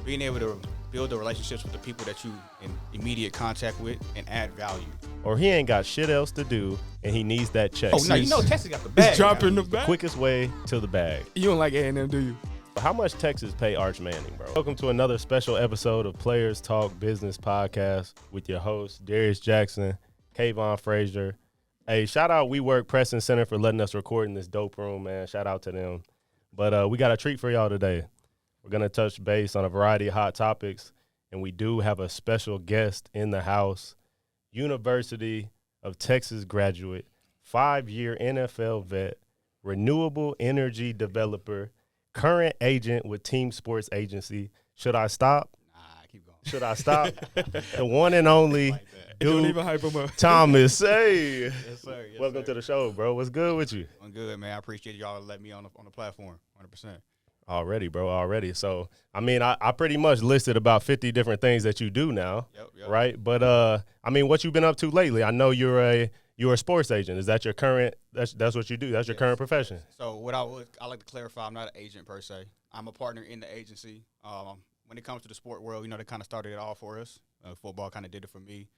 being able to build the relationships with the people that you in immediate contact with and add value. Or he ain't got shit else to do, and he needs that check. Oh, no, you know Texas got the bag. It's dropping the bag. Quickest way to the bag. You don't like A&M, do you? How much Texas pay Arch Manning, bro? Welcome to another special episode of Players Talk Business Podcast with your host, Darius Jackson, Kavon, Frazier. Hey, shout out WeWork Press Center for letting us record in this dope room, man. Shout out to them. But we got a treat for y'all today. We're going to touch base on a variety of hot topics, and we do have a special guest in the house, University of Texas graduate, 5-year NFL vet, renewable energy developer, current agent with Team Sports Agency. Should I stop? Nah, keep going. Should I stop? The one and only Like that. Don't dude, even hype him up. Thomas. Hey, Yes, sir. Yes, welcome sir. to the show, bro. What's good with you? I'm good, man. I appreciate y'all letting me on the platform, 100%. Already, bro, already. So, I mean, I pretty much listed about 50 different things that you do now, Yep. right? But, I mean, what you been up to lately? I know you're a sports agent. Is that your current, that's what you do? That's your Yes, current profession? So what I like to clarify, I'm not an agent per se. I'm a partner in the agency. When it comes to the sport world, you know, they kind of started it all for us. Football kind of did it for me.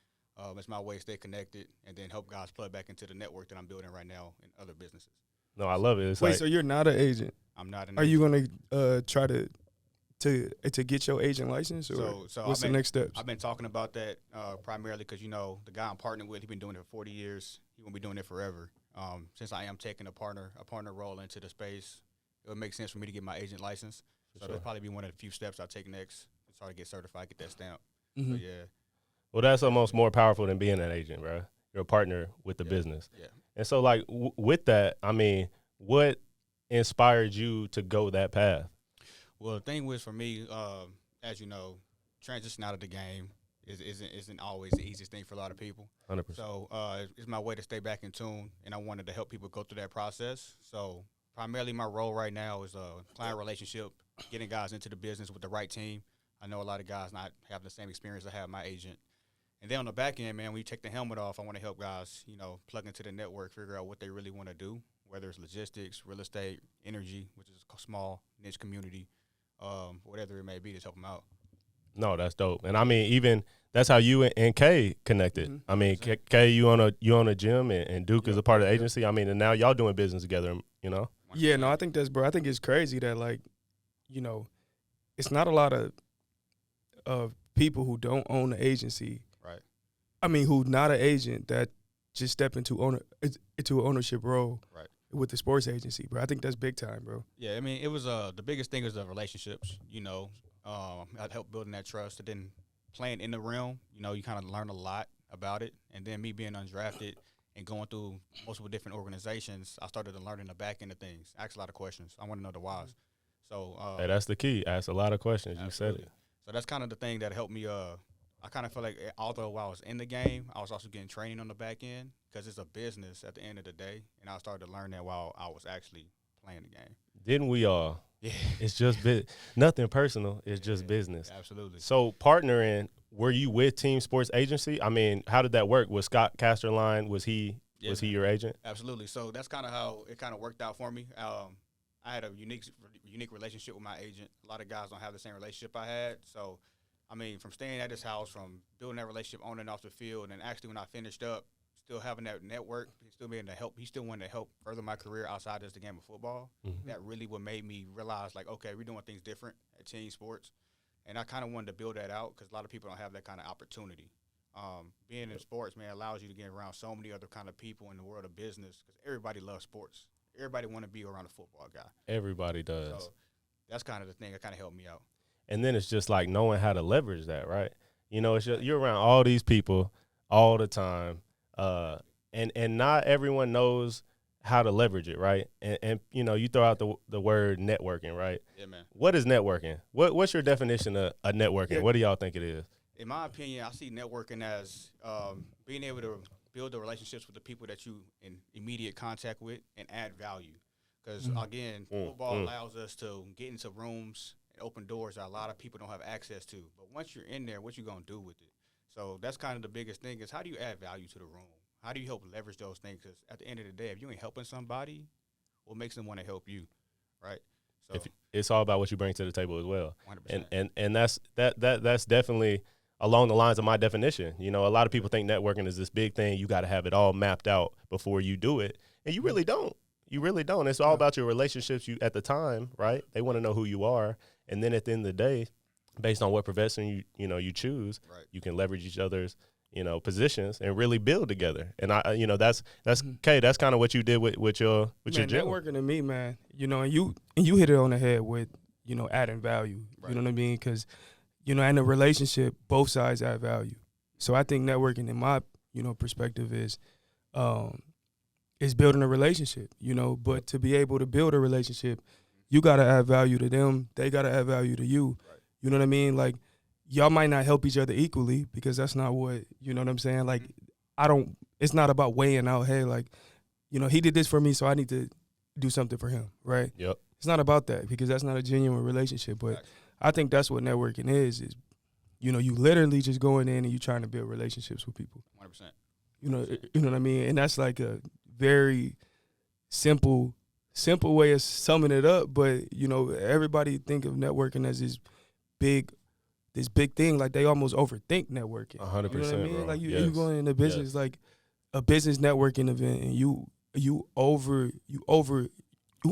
It's my way to stay connected and then help guys plug back into the network that I'm building right now in other businesses. No, I love it. It's Wait, like, so you're not an agent? I'm not an Are agent. you going to try to get your agent license, or So what's the next steps? I've been talking about that primarily because, you know, the guy I'm partnering with, he's been doing it for 40 years. He won't be doing it forever. Since I am taking a partner role into the space, it would make sense for me to get my agent license. So sure. that'll probably be one of the few steps I take next and start to get certified, get that stamp. Mhm. But yeah, well, that's almost more powerful than being an agent, bro. You're a partner with the Yeah. business. yeah. And so, like, with that, I mean, what inspired you to go that path? Well, the thing was for me, as you know, transition out of the game isn't always the easiest thing for a lot of people. 100%. So it's my way to stay back in tune, and I wanted to help people go through that process. So primarily my role right now is client relationship, getting guys into the business with the right team. I know a lot of guys not having the same experience I have my agent. And then on the back end, man, when you take the helmet off, I want to help guys, you know, plug into the network, figure out what they really want to do, whether it's logistics, real estate, energy, which is a small niche community, whatever it may be, to help them out. No, that's dope. And I mean, even that's how you and Kay connected. Mhm. I mean, Kay, you own a gym, and Duke is a part of the agency. I mean, and now y'all doing business together, you know? Yeah, no, I think that's, bro. I think it's crazy that, like, you know, it's not a lot of people who don't own an agency. Right. I mean, who not an agent that just step into an ownership role. Right. With the sports agency, bro. I think that's big time, bro. Yeah, I mean, it was the biggest thing is the relationships, you know. I'd help building that trust, and then playing in the realm, you know, you kind of learn a lot about it. And then me being undrafted and going through multiple different organizations, I started to learn in the back end of things. Ask a lot of questions. I want to know the whys. So Hey, that's the key. Ask a lot of questions. absolutely. You said it. So that's kind of the thing that helped me. I kind of feel like although while I was in the game, I was also getting training on the back end because it's a business at the end of the day. And I started to learn that while I was actually playing the game. Didn't we all? Yeah, It's just nothing personal. It's just business. absolutely. So partnering, were you with Team Sports Agency? I mean, how did that work? Was Scott Casterline, was he your agent? Absolutely. So that's kind of how it kind of worked out for me. I had a unique relationship with my agent. A lot of guys don't have the same relationship I had. So, I mean, from staying at his house, from building that relationship on and off the field, and actually when I finished up, still having that network, still being to help. He still wanted to help further my career outside just the game of football. Mm-hmm. That really what made me realize, like, okay, we're doing things different at team sports. And I kind of wanted to build that out because a lot of people don't have that kind of opportunity. Being in sports, man, allows you to get around so many other kind of people in the world of business because everybody loves sports. Everybody want to be around a football guy. Everybody does. So that's kind of the thing that kind of helped me out. And then it's just like knowing how to leverage that, right? You know, it's just, you're around all these people all the time, and not everyone knows how to leverage it, right? And you know, you throw out the word networking, right? Yeah, man. What is networking? What's your definition of networking? Yeah. What do y'all think it is? In my opinion, I see networking as being able to build the relationships with the people that you in immediate contact with and add value. Because, again, football allows us to get into rooms and open doors that a lot of people don't have access to. But once you're in there, what you going to do with it? So that's kind of the biggest thing is how do you add value to the room? How do you help leverage those things? Because at the end of the day, if you ain't helping somebody, what makes them want to help you, right? So It's all about what you bring to the table as well. 100%. And that's definitely along the lines of my definition. You know, a lot of people think networking is this big thing. You got to have it all mapped out before you do it, and you really don't. You really don't. It's all about your relationships you at the time, right? They want to know who you are, and then at the end of the day, based on what profession you choose, Right. you can leverage each other's positions and really build together. And that's Kay. That's kind of what you did with your gym. Networking to me, man. And you hit it on the head with adding value. Right. You know what I mean? Because in a relationship, both sides add value. So I think networking, in my perspective, is building a relationship. But to be able to build a relationship, you gotta add value to them. They gotta add value to you. Right. You know what I mean? Like, y'all might not help each other equally because that's not what, you know what I'm saying? Like, it's not about weighing out, hey, like, he did this for me, so I need to do something for him, right? Yep. It's not about that because that's not a genuine relationship. But I think that's what networking is you literally just going in and you trying to build relationships with people. 100%. You know what I mean? And that's like a very simple way of summing it up. But, everybody think of networking as this big thing. Like, they almost overthink networking. 100%, you know what I mean? bro. Like, you Yes. going into business, like a business networking event, and you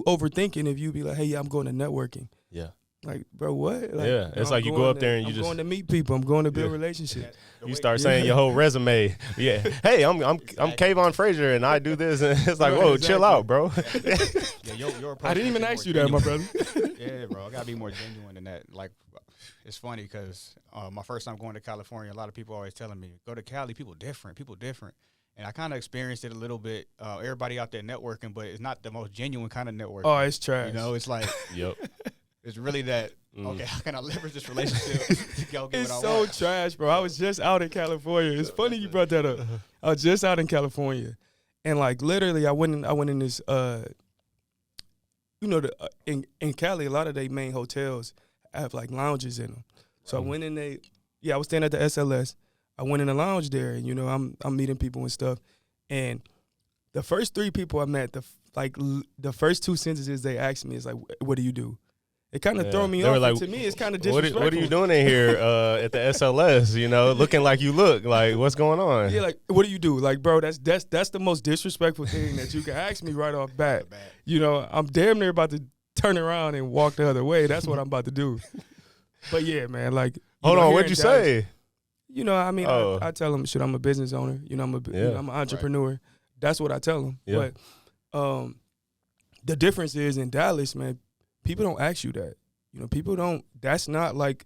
overthinking if you be like, hey, yeah, I'm going to networking. Yeah. Like, bro, what? Like, Yeah. It's like you go up there and I'm going to meet people. I'm going to build relationships. You start saying your whole resume. Yeah. Hey, I'm Kavon Frazier and I do this, and it's like, whoa, chill out, bro. Your approach I didn't even gotta be ask more you that, my genuine. brother. Yeah, bro. I gotta be more genuine than that. Like, it's funny because my first time going to California, a lot of people always telling me, go to Cali, people different. And I kind of experienced it a little bit. Everybody out there networking, but it's not the most genuine kind of networking. Oh, it's trash. It's like, Yep. it's really that, okay, how can I leverage this relationship to go get It's what I so want? trash, bro. I was just out in California. It's funny you brought that up. I was just out in California, and like literally, I went in this. In Cali, a lot of their main hotels have like lounges in them. So I went in I was staying at the SLS. I went in the lounge there, and I'm meeting people and stuff. And the first 3 people I met, the first 2 sentences they asked me is like, "What do you do?" It kind of throw me They off. were like, And to me, it's kind of disrespectful. What are you doing in here at the SLS? Looking like you look. Like, what's going on? Yeah, like, what do you do? Like, bro, that's the most disrespectful thing that you can ask me right off bat. I'm damn near about to turn around and walk the other way. That's what I'm about to do. But yeah, man, like, hold on, what'd you Dallas, say? I mean, I tell them, shit, I'm a business owner. I'm an entrepreneur. Right. That's what I tell them. Yeah. But the difference is in Dallas, man, people don't ask you that. People don't. That's not like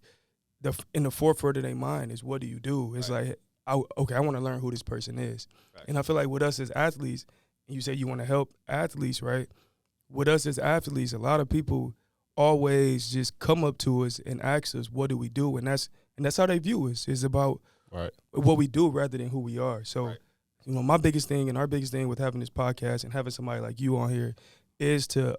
in the forefront of their mind is what do you do? It's like, I want to learn who this person is. Right. And I feel like with us as athletes, and you say you want to help athletes, right? With us as athletes, a lot of people always just come up to us and ask us, what do we do? And that's how they view us. It's about what we do rather than who we are. So, my biggest thing and our biggest thing with having this podcast and having somebody like you on here is to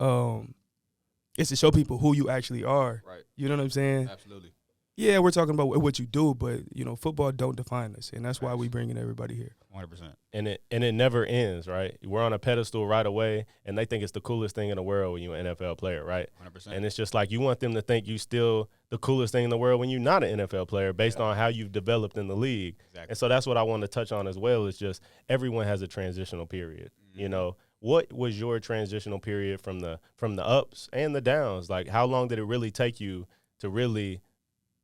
show people who you actually are. Right. You know what I'm saying? Absolutely. Yeah, we're talking about what you do, but football don't define us, and that's why we bringing everybody here. 100%. And it never ends, right? We're on a pedestal right away, and they think it's the coolest thing in the world when you're an NFL player, right? 100%. And it's just like you want them to think you still the coolest thing in the world when you're not an NFL player based on how you've developed in the league. Exactly. And so that's what I want to touch on as well is just everyone has a transitional period, What was your transitional period from the ups and the downs? Like, how long did it really take you to really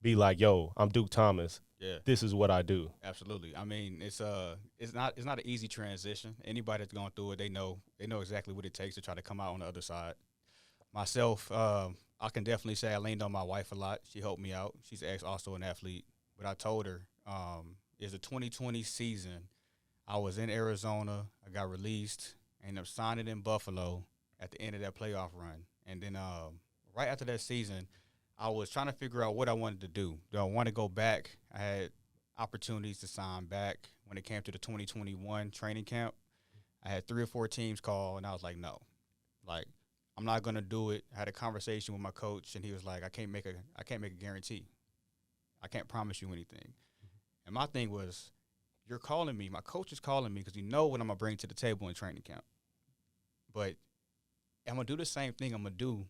be like, yo, I'm Duke Thomas. Yeah. This is what I do. Absolutely. I mean, it's not an easy transition. Anybody that's gone through it, they know exactly what it takes to try to come out on the other side. Myself, I can definitely say I leaned on my wife a lot. She helped me out. She's also an athlete. But I told her, it's the 2020 season. I was in Arizona. I got released. I ended up signing in Buffalo at the end of that playoff run. And then right after that season, I was trying to figure out what I wanted to do. Do I want to go back? I had opportunities to sign back when it came to the 2021 training camp. I had 3 or 4 teams call, and I was like, no. Like, I'm not going to do it. I had a conversation with my coach, and he was like, I can't make a guarantee. I can't promise you anything. And my thing was, you're calling me. My coach is calling me because you know what I'm going to bring to the table in training camp. But I'm going to do the same thing I'm going to do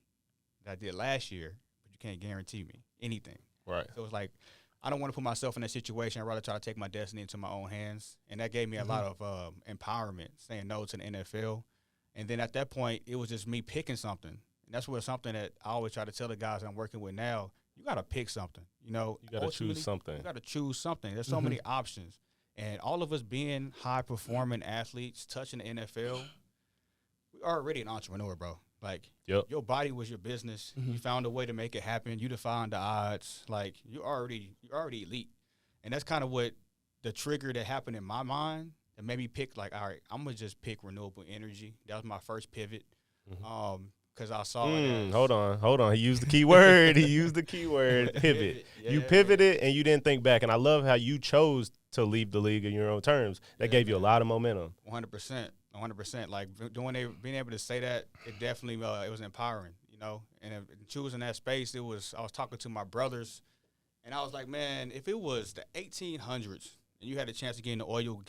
that I did last year, but you can't guarantee me anything. Right. So it's like, I don't want to put myself in that situation. I'd rather try to take my destiny into my own hands. And that gave me a lot of empowerment, saying no to the NFL. And then at that point, it was just me picking something. And that's where something that I always try to tell the guys I'm working with now, you got to pick something. You know, You got to choose something. You got to choose something. There's so many options. And all of us being high-performing athletes, touching the NFL, we are already an entrepreneur, bro. Like, your body was your business. You found a way to make it happen. You defined the odds. Like, you're already elite. And that's kind of what the trigger that happened in my mind that made me pick, like, all right, I'm going to just pick renewable energy. That was my first pivot. Because I saw it. Hold on. He used the key word. Pivot. Yeah, you pivoted and you didn't think back. And I love how you chose to leave the league in your own terms. That gave you a lot of momentum. 100%. 100%. Like, being able to say that, it definitely it was empowering, you know. And choosing that space, I was talking to my brothers, and I was like, man, if it was the 1800s and you had a chance to get in the oil and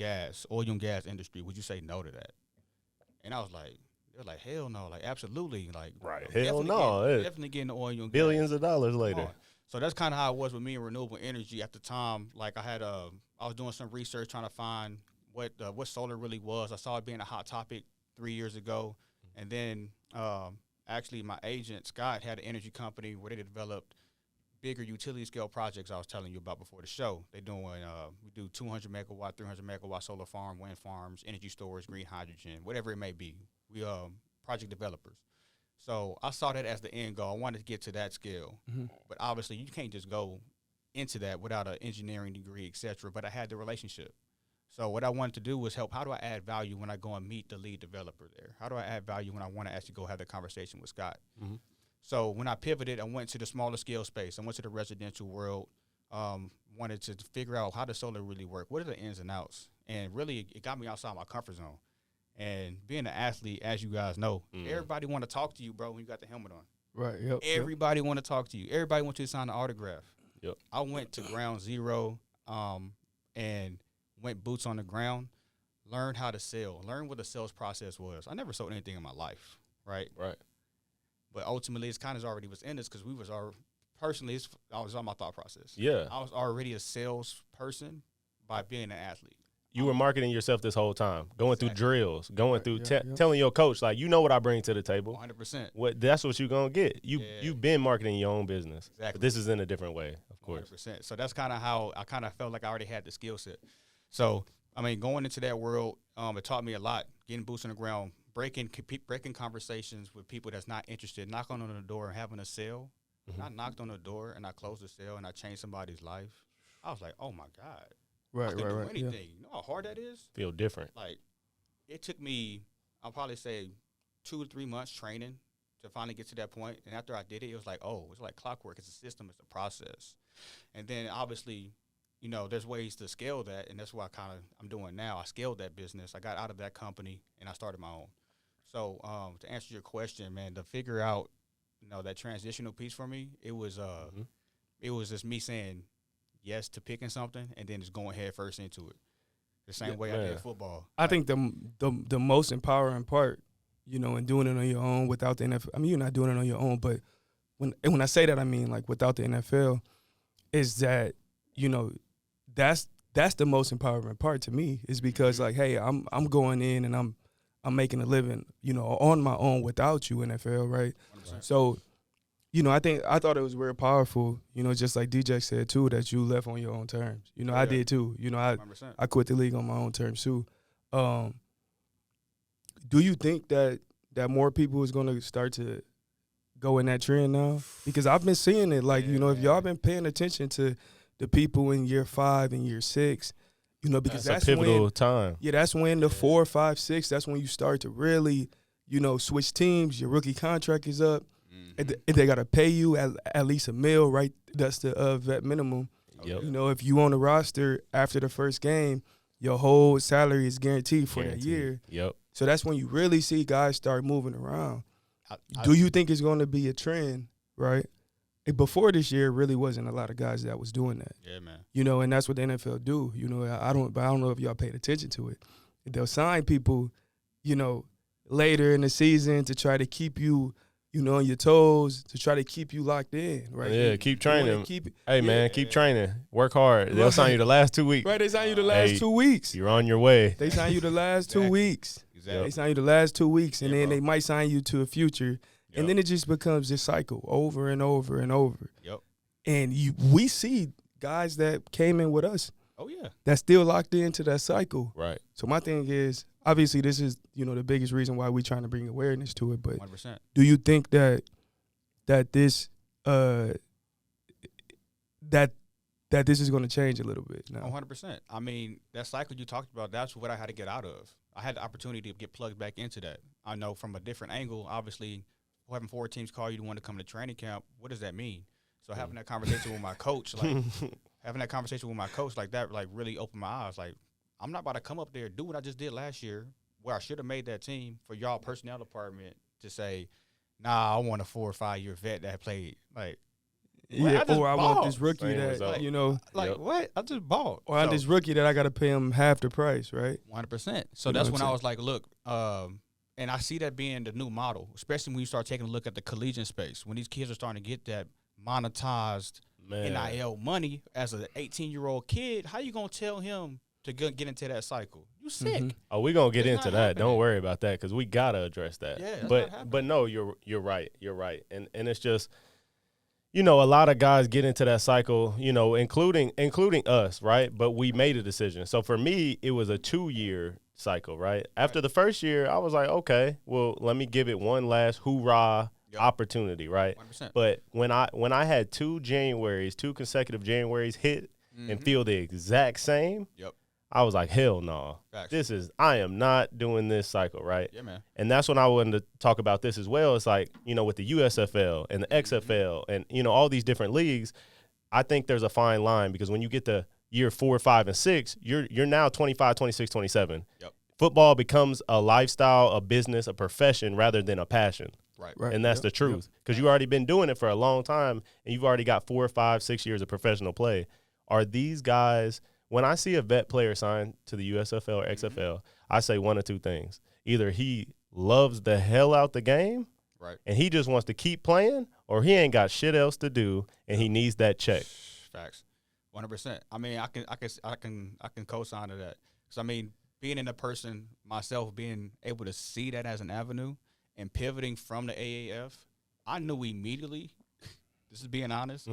gas industry, would you say no to that? And I was like, they're like, hell no, like absolutely, like right, hell no, definitely getting the oil and billions gas. of dollars later. So that's kind of how it was with me and renewable energy at the time. Like I was doing some research trying to find what solar really was. I saw it being a hot topic 3 years ago, and then actually my agent Scott had an energy company where they developed bigger utility scale projects I was telling you about before the show. They're doing we do 200 megawatt, 300 megawatt solar farm, wind farms, energy storage, green hydrogen, whatever it may be. We project developers. So I saw that as the end goal. I wanted to get to that scale, but obviously you can't just go into that without an engineering degree, etc. But I had the relationship. So what I wanted to do was help. How do I add value when I go and meet the lead developer there? How do I add value when I want to actually go have the conversation with Scott? So when I pivoted, I went to the smaller scale space. I went to the residential world, wanted to figure out how does solar really work? What are the ins and outs? And really, it got me outside my comfort zone. And being an athlete, as you guys know, everybody want to talk to you, bro, when you got the helmet on. Right, yep. Everybody want to talk to you. Everybody want you to sign an autograph. Yep. I went to ground zero and went boots on the ground, learned how to sell, learned what the sales process was. I never sold anything in my life, right? Right. But ultimately, it's kind of already was in us because I was on my thought process. Yeah. I was already a salesperson by being an athlete. You were marketing yourself this whole time, going through drills, telling your coach, like, you know what I bring to the table. 100%. That's what you're going to get. You've been marketing your own business. Exactly. But this is in a different way, of course. 100%. So that's kind of how I kind of felt like I already had the skill set. So, I mean, going into that world, it taught me a lot, getting boots on the ground, breaking conversations with people that's not interested, knocking on the door and having a sale. And I knocked on the door and I closed the sale and I changed somebody's life. I was like, oh, my God. Right, I can do anything. Yeah. You know how hard that is? Feel different. Like, it took me, I'll probably say 2 or 3 months training to finally get to that point. And after I did it, it was like, oh, it's like clockwork. It's a system. It's a process. And then, obviously, you know, there's ways to scale that, and that's what I'm doing now. I scaled that business. I got out of that company, and I started my own. So to answer your question, man, to figure out, you know, that transitional piece for me, it was just me saying yes to picking something and then just going head first into it. The same way I did football. I think the most empowering part, you know, and doing it on your own without the NFL. I mean, you're not doing it on your own, but when I say that, I mean like without the NFL, is that, you know, that's the most empowering part to me, is because like, hey, I'm going in and I'm making a living, you know, on my own without you, NFL, right? 100%. So, you know, I thought it was very powerful, you know, just like DJ said too, that you left on your own terms. You know, I did too. You know, 100%. I quit the league on my own terms too. Do you think that more people is going to start to go in that trend now? Because I've been seeing it. Like, you know, if y'all been paying attention to the people in year 5 and year 6, you know, because that's a pivotal time. Yeah, that's when the 4, 5, 6. That's when you start to really, you know, switch teams. Your rookie contract is up. And they got to pay you at least $1 million, right? That's the vet minimum. Yep. You know, if you on the roster after the first game, your whole salary is guaranteed for that year. Yep. So that's when you really see guys start moving around. Do you think it's going to be a trend, right? Before this year, really wasn't a lot of guys that was doing that. Yeah, man. You know, and that's what the NFL do. You know, I don't know if y'all paid attention to it. They'll sign people, you know, later in the season to try to keep you on your toes to try to keep you locked in, right? Yeah, keep training. Hey, man, keep training. Work hard. They'll sign you the last 2 weeks. Right, they sign you the last 2 weeks. You're on your way. They sign you the last 2 weeks. Exactly. They sign you the last 2 weeks, and then bro. they might sign you to a future, and then it just becomes this cycle over and over and over. Yep. And we see guys that came in with us. Oh yeah. That's still locked into that cycle. Right. So my thing is, obviously, this is the biggest reason why we're trying to bring awareness to it. But 100%. do you think that this that this is going to change a little bit now? 100%. I mean, that cycle you talked about, that's what I had to get out of. I had the opportunity to get plugged back into that. I know from a different angle, obviously, having 4 teams call you to want to come to training camp, what does that mean? So having that conversation with my coach, like that, like really opened my eyes. Like, I'm not about to come up there, do what I just did last year, where I should have made that team for y'all personnel department to say, nah, I want a 4 or 5 year vet that played. Like, yeah, I want this rookie Same that, result. what? I just bought. Or I'm this rookie that I got to pay him half the price, right? 100%. So that's when I was like, look, and I see that being the new model, especially when you start taking a look at the collegiate space, when these kids are starting to get that monetized NIL money as an 18-year-old kid. How you going to tell him to get into that cycle? You sick. Mm-hmm. Oh, we're going to get It's into not that. happening. Don't worry about that because we got to address that. Yeah, that's not but happening. no, you're right. You're right. And it's just, a lot of guys get into that cycle, including us, right? But we made a decision. So for me, it was a 2-year cycle, right? After the first year, I was like, okay, well, let me give it one last hoorah opportunity, right? 100%. But when I had 2 consecutive Januaries hit and feel the exact same, I was like, hell no. Facts. I am not doing this cycle, right? Yeah, man. And that's when I wanted to talk about this as well. It's like, with the USFL and the XFL and, all these different leagues, I think there's a fine line because when you get to year 4, 5, and 6, you're now 25, 26, 27. Yep. Football becomes a lifestyle, a business, a profession rather than a passion. Right. And that's the truth because you've already been doing it for a long time and you've already got 4, 5, 6 years of professional play. Are these guys, when I see a vet player signed to the USFL or XFL, I say one of 2 things. Either he loves the hell out the game and he just wants to keep playing, or he ain't got shit else to do and he needs that check. Facts. 100%. I mean, I can co-sign to that. Because, I mean, being in a person, myself, being able to see that as an avenue and pivoting from the AAF, I knew immediately, this is being honest,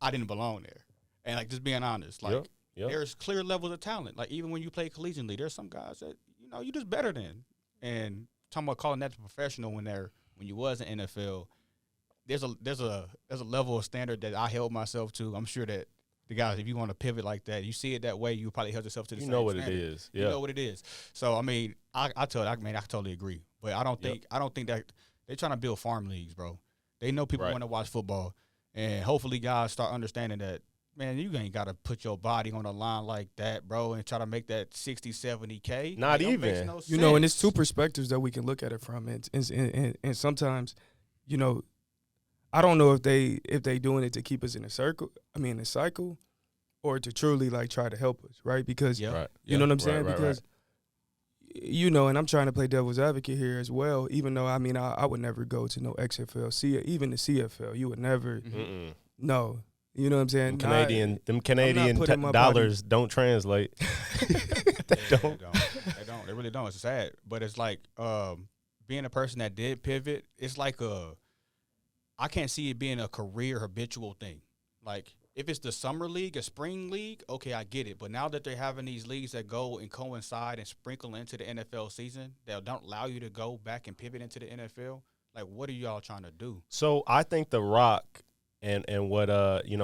I didn't belong there. And, like, just being honest, like, there's clear levels of talent. Like, even when you play collegiately, there's some guys that, you just better than. And talking about calling that a professional when you was in NFL, there's a level of standard that I held myself to. I'm sure that the guys, if you want to pivot like that, you see it that way, you probably held yourself to the same know what standard. it is. You know what it is. So, I mean, I totally agree. But I don't think that they're trying to build farm leagues, bro. They know people want to watch football. And hopefully guys start understanding that, man, you ain't got to put your body on a line like that, bro, and try to make that 60, 70K. Not It don't make even. no sense. And it's 2 perspectives that we can look at it from. And sometimes, I don't know if they doing it to keep us in a cycle, or to truly like try to help us, right? Because you know what I'm saying? Because and I'm trying to play devil's advocate here as well, even though I would never go to no XFL, even the CFL. You would never no. You know what I'm saying? Them Canadian dollars don't translate. They don't. They really don't. It's sad. But it's like being a person that did pivot, it's like I can't see it being a career habitual thing. Like, if it's the summer league, a spring league, okay, I get it. But now that they're having these leagues that go and coincide and sprinkle into the NFL season, that don't allow you to go back and pivot into the NFL, like, what are y'all trying to do? So I think The Rock and what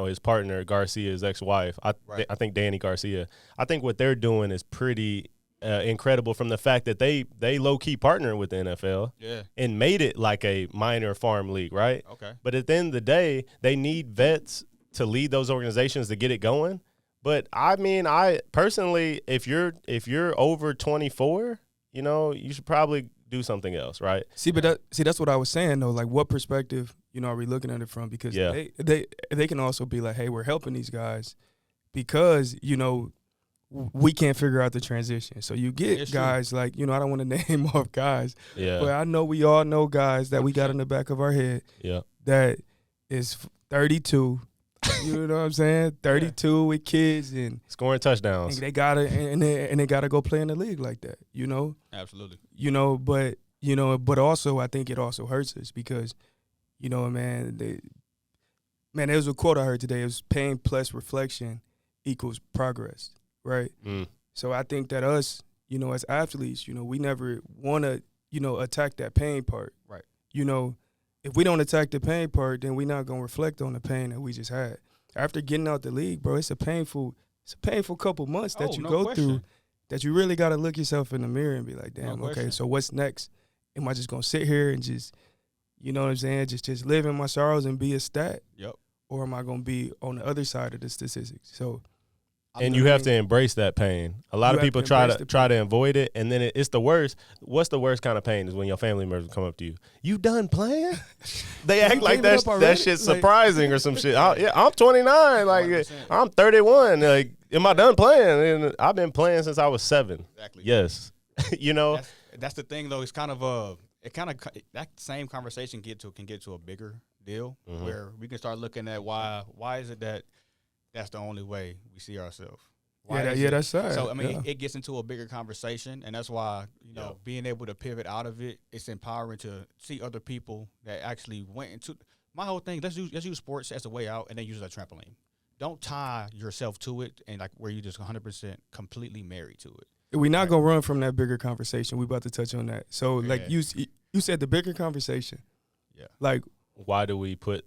his partner Garcia, his ex-wife, I think Danny Garcia, I think what they're doing is pretty incredible from the fact that they low-key partner with the NFL and made it like a minor farm league, right? Okay. But at the end of the day, they need vets to lead those organizations to get it going. But I mean, I personally, if you're over 24, you should probably do something else, right? That's what I was saying though. Like, what perspective, are we looking at it from? Because they can also be like, hey, we're helping these guys because we can't figure out the transition. So you get It's guys like, I don't want to name off guys, Yeah. but I know we all know guys that we got in the back of our head Yeah. that is 32. You know what I'm saying? 32 with kids and Scoring touchdowns. they gotta and they gotta go play in the league like that. Absolutely. But also I think it also hurts us because, man, there was a quote I heard today. It was pain plus reflection equals progress, right? So I think that us, as athletes, we never want to, attack that pain part. Right. If we don't attack the pain part, then we're not gonna reflect on the pain that we just had. After getting out the league, bro, it's a painful couple months that you go through that you really gotta look yourself in the mirror and be like, damn, okay, so what's next? Am I just gonna sit here and just, you know what I'm saying, just live in my sorrows and be a stat? Yep. Or am I gonna be on the other side of the statistics? So And you have to embrace that pain. A lot of people try to avoid it, and then it's the worst. What's the worst kind of pain is when your family members come up to you. You done playing? They act like that shit's surprising or some shit. I'm 29. Like 100%. I'm 31. Like, am I done playing? And I've been playing since I was 7. Exactly. Yes. That's the thing though. It's kind of that same conversation can get to a bigger deal where we can start looking at why is it that that's the only way we see ourselves. That's sad. So, I mean, it gets into a bigger conversation, and that's why, being able to pivot out of it, it's empowering to see other people that actually went into – my whole thing, let's use sports as a way out and then use it as a trampoline. Don't tie yourself to it and, like, where you're just 100% completely married to it. We're not going to run from that bigger conversation. We're about to touch on that. So, like, you said the bigger conversation. Yeah. Like – why do we put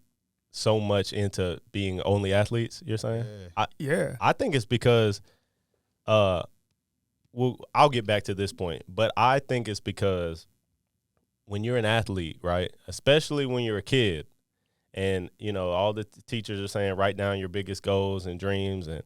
so much into being only athletes, you're saying? I think it's because I'll get back to this point, but I think it's because when you're an athlete, right, especially when you're a kid, and, all the teachers are saying write down your biggest goals and dreams, and,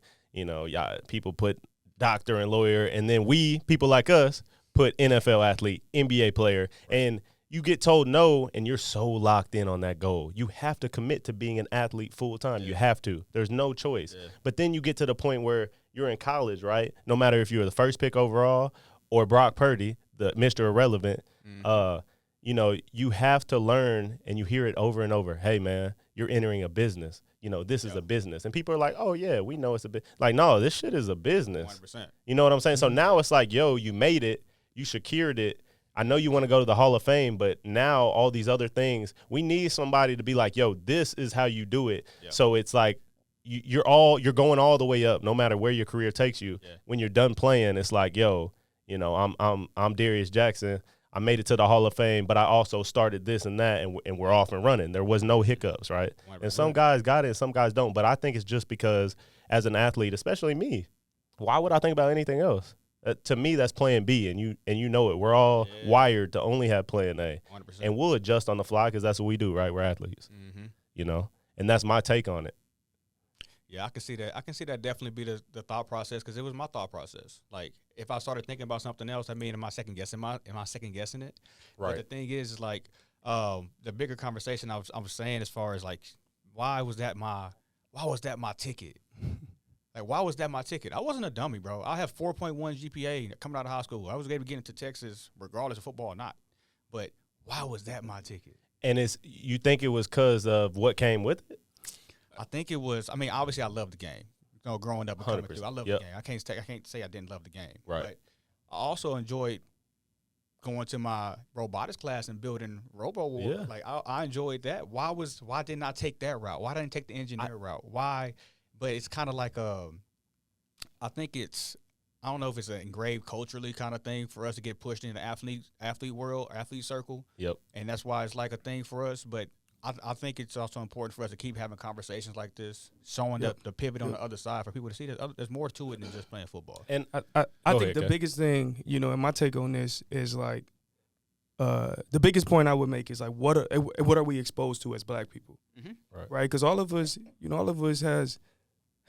people put doctor and lawyer, and then people like us, put NFL athlete, NBA player, and you get told no, and you're so locked in on that goal. You have to commit to being an athlete full time. You have to. There's no choice. Yeah. But then you get to the point where you're in college, right? No matter if you're the first pick overall or Brock Purdy, the Mr. Irrelevant, you have to learn, and you hear it over and over. Hey, man, you're entering a business. This is a business. And people are like, oh, yeah, we know it's a business. Like, no, this shit is a business. 100%. You know what I'm saying? So now it's like, yo, you made it. You secured it. I know you want to go to the Hall of Fame, but now all these other things, we need somebody to be like, yo, this is how you do it. Yeah. So it's like you're going all the way up, no matter where your career takes you. Yeah. When you're done playing, it's like, yo, I'm Darius Jackson. I made it to the Hall of Fame, but I also started this and that, and we're off and running. There was no hiccups, right? 100%. And some guys got it and some guys don't. But I think it's just because as an athlete, especially me, why would I think about anything else? To me, that's plan B, and you know it. We're all wired to only have plan A. 100%. And we'll adjust on the fly because that's what we do, right? We're athletes, and that's my take on it. Yeah, I can see that. I can see that definitely be the thought process because it was my thought process. Like, if I started thinking about something else, am I second guessing? Am I second guessing it? Right. But the thing is like, the bigger conversation I was saying as far as like, why was that my ticket? Like, why was that my ticket? I wasn't a dummy, bro. I have 4.1 GPA coming out of high school. I was able to get into Texas regardless of football or not. But why was that my ticket? And you think it was because of what came with it? I think it was. I mean, obviously, I loved the game. Growing up, I loved the game. I can't say I didn't love the game. Right. But I also enjoyed going to my robotics class and building robo. Yeah. Like I enjoyed that. Why didn't I take that route? Why didn't I take the engineer route? Why? But it's kind of like I think I don't know if it's an engraved culturally kind of thing for us to get pushed into the athlete world, athlete circle. Yep. And that's why it's like a thing for us. But I think it's also important for us to keep having conversations like this, showing the pivot on the other side for people to see that there's more to it than just playing football. And I think the biggest thing, and my take on this is like, the biggest point I would make is like, what are we exposed to as Black people, right? Because all of us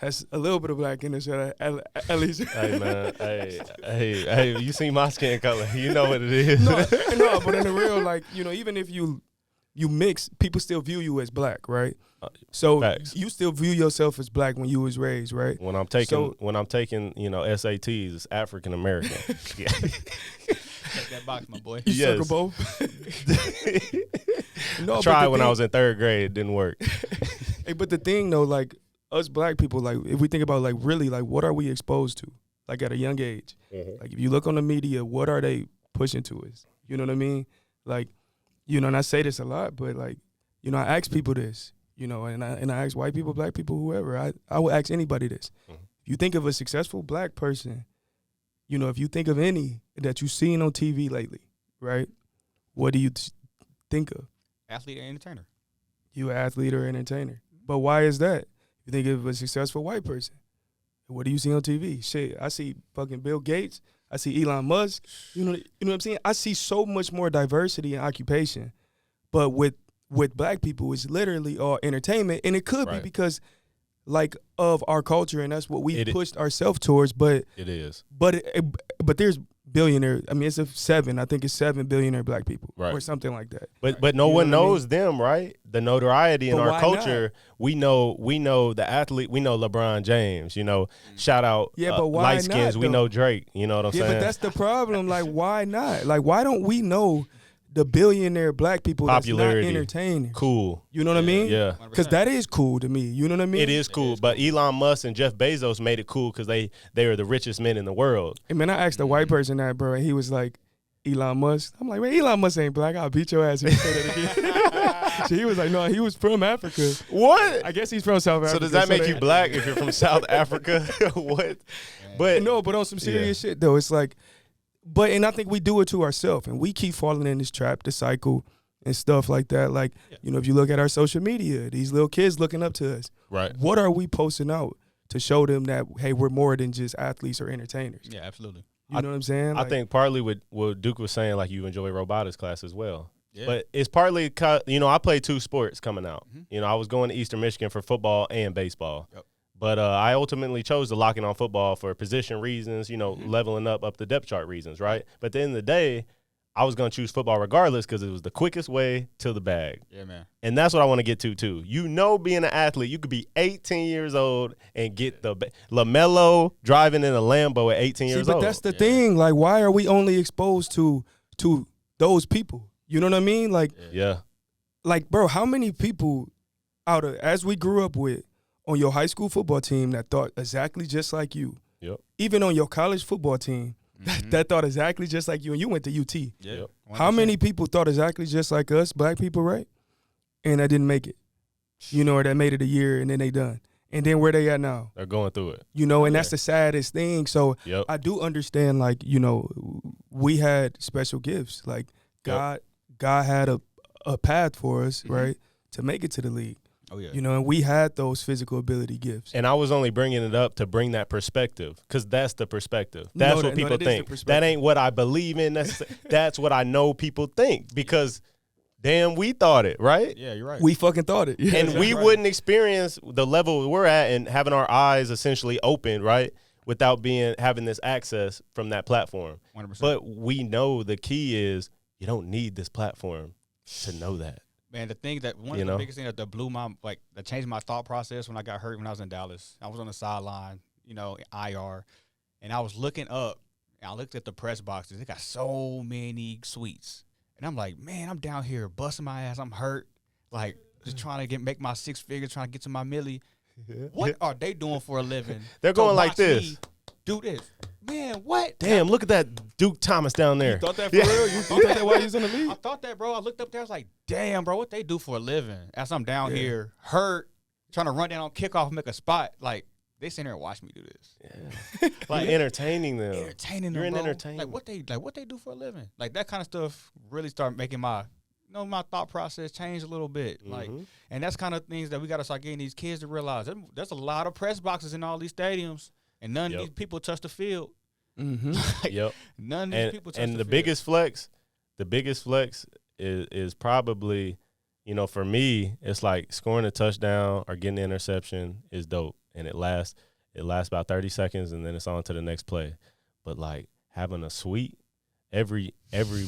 has a little bit of Black in us at least. Hey man, hey, you see my skin color, you know what it is. No, but in the real, like, even if you you mix, people still view you as black, right? So Facts. you still view yourself as black when you was raised, right? When I'm taking SATs, it's African American. Yeah. Check that box, my boy. You Yes. circle both. I tried when I was in 3rd grade. It didn't work. Hey, but the thing though, like us black people, like if we think about like really, like what are we exposed to, like at a young age? Mm-hmm. Like if you look on the media, what are they pushing to us? You know what I mean? Like, you know, and I say this a lot, but like, you know, I ask people this, you know, and I ask white people, black people, whoever. I will ask anybody this. Mm-hmm. If you think of a successful black person, you know, if you think of any that you've seen on TV lately, right? What do you think of? Athlete and entertainer. You an athlete or entertainer. But why is that? You think of a successful white person. What do you see on TV? Shit, I see fucking Bill Gates. I see Elon Musk. You know what I'm saying? I see so much more diversity in occupation. But with black people, it's literally all entertainment. And it could be because like of our culture, and that's what we pushed ourselves towards. But it is. But there's billionaire. I mean, it's I think it's 7 billionaire black people, or something like that. But no one knows them, right? The notoriety in our culture. We know the athlete. We know LeBron James. You know, shout out. Yeah, but why light skins? not, we know Drake. You know what I'm saying? Yeah, but that's the problem. Like, why not? Like, why don't we know the billionaire black people popularity, that's not entertaining? Cool. You know what I mean? Yeah. Because that is cool to me. You know what I mean? It is cool. But Elon Musk and Jeff Bezos made it cool because they are the richest men in the world. And man, I asked a white person that, bro, and he was like, Elon Musk. I'm like, man, Elon Musk ain't black. I'll beat your ass if you say that again. So he was like, no, he was from Africa. What? I guess he's from South Africa. So does that make you black if you're from South Africa? What? But no, but on some serious shit though, it's like, and I think we do it to ourselves, and we keep falling in this trap, the cycle, and stuff like that. Like, you know, if you look at our social media, these little kids looking up to us. Right. What are we posting out to show them that, hey, we're more than just athletes or entertainers? Yeah, absolutely. You know what I'm saying? I think partly what Duke was saying, like you enjoy robotics class as well. Yeah. But it's partly, you know, I played 2 sports coming out. Mm-hmm. You know, I was going to Eastern Michigan for football and baseball. Yep. But I ultimately chose to lock in on football for position reasons, you know, leveling up the depth chart reasons, right? But at the end of the day, I was going to choose football regardless because it was the quickest way to the bag. Yeah, man. And that's what I want to get to, too. You know, being an athlete, you could be 18 years old and get the LaMelo driving in a Lambo at 18 years old. But that's the thing. Like, why are we only exposed to those people? You know what I mean? Like, like, bro, how many people as we grew up with, on your high school football team that thought exactly just like you, even on your college football team that thought exactly just like you, and you went to UT. Yep. How many people thought exactly just like us, black people, right? And that didn't make it, you know, or that made it a year and then they done. And then where they at now? They're going through it. You know, and that's the saddest thing. So I do understand, like, you know, we had special gifts. Like God had a path for us, right, to make it to the league. Oh, yeah. You know, and we had those physical ability gifts. And I was only bringing it up to bring that perspective because that's the perspective. That's what people think. That ain't what I believe in. That's what I know people think because, damn, we thought it, right? Yeah, you're right. We fucking thought it. Yeah, and we wouldn't experience the level we're at and having our eyes essentially open, right, without having this access from that platform. 100%. But we know the key is you don't need this platform to know that. Man, the thing that one of the biggest things that blew that changed my thought process when I got hurt when I was in Dallas. I was on the sideline, you know, IR, and I was looking up and I looked at the press boxes. They got so many suites, and I'm like, man, I'm down here busting my ass. I'm hurt, like just trying to make my 6 figures, trying to get to my milli. What are they doing for a living? They're going like this. Do this. Man, what? Damn, look at that Duke Thomas down there. You thought that for real? You thought that while you was in the league? I thought that, bro. I looked up there. I was like, damn, bro, what they do for a living? As I'm down here, hurt, trying to run down on kickoff and make a spot. Like, they sit there and watch me do this. Yeah. Like, entertaining them. You're in entertainment. Like, what they do for a living? Like, that kind of stuff really started making my thought process change a little bit. Like, and that's kind of things that we got to start getting these kids to realize. There's a lot of press boxes in all these stadiums, and none of these people touch the field. Like, none of these people touch the field. And the biggest flex is probably, you know, for me, it's like scoring a touchdown or getting an interception is dope, and it lasts about 30 seconds, and then it's on to the next play. But like having a suite, every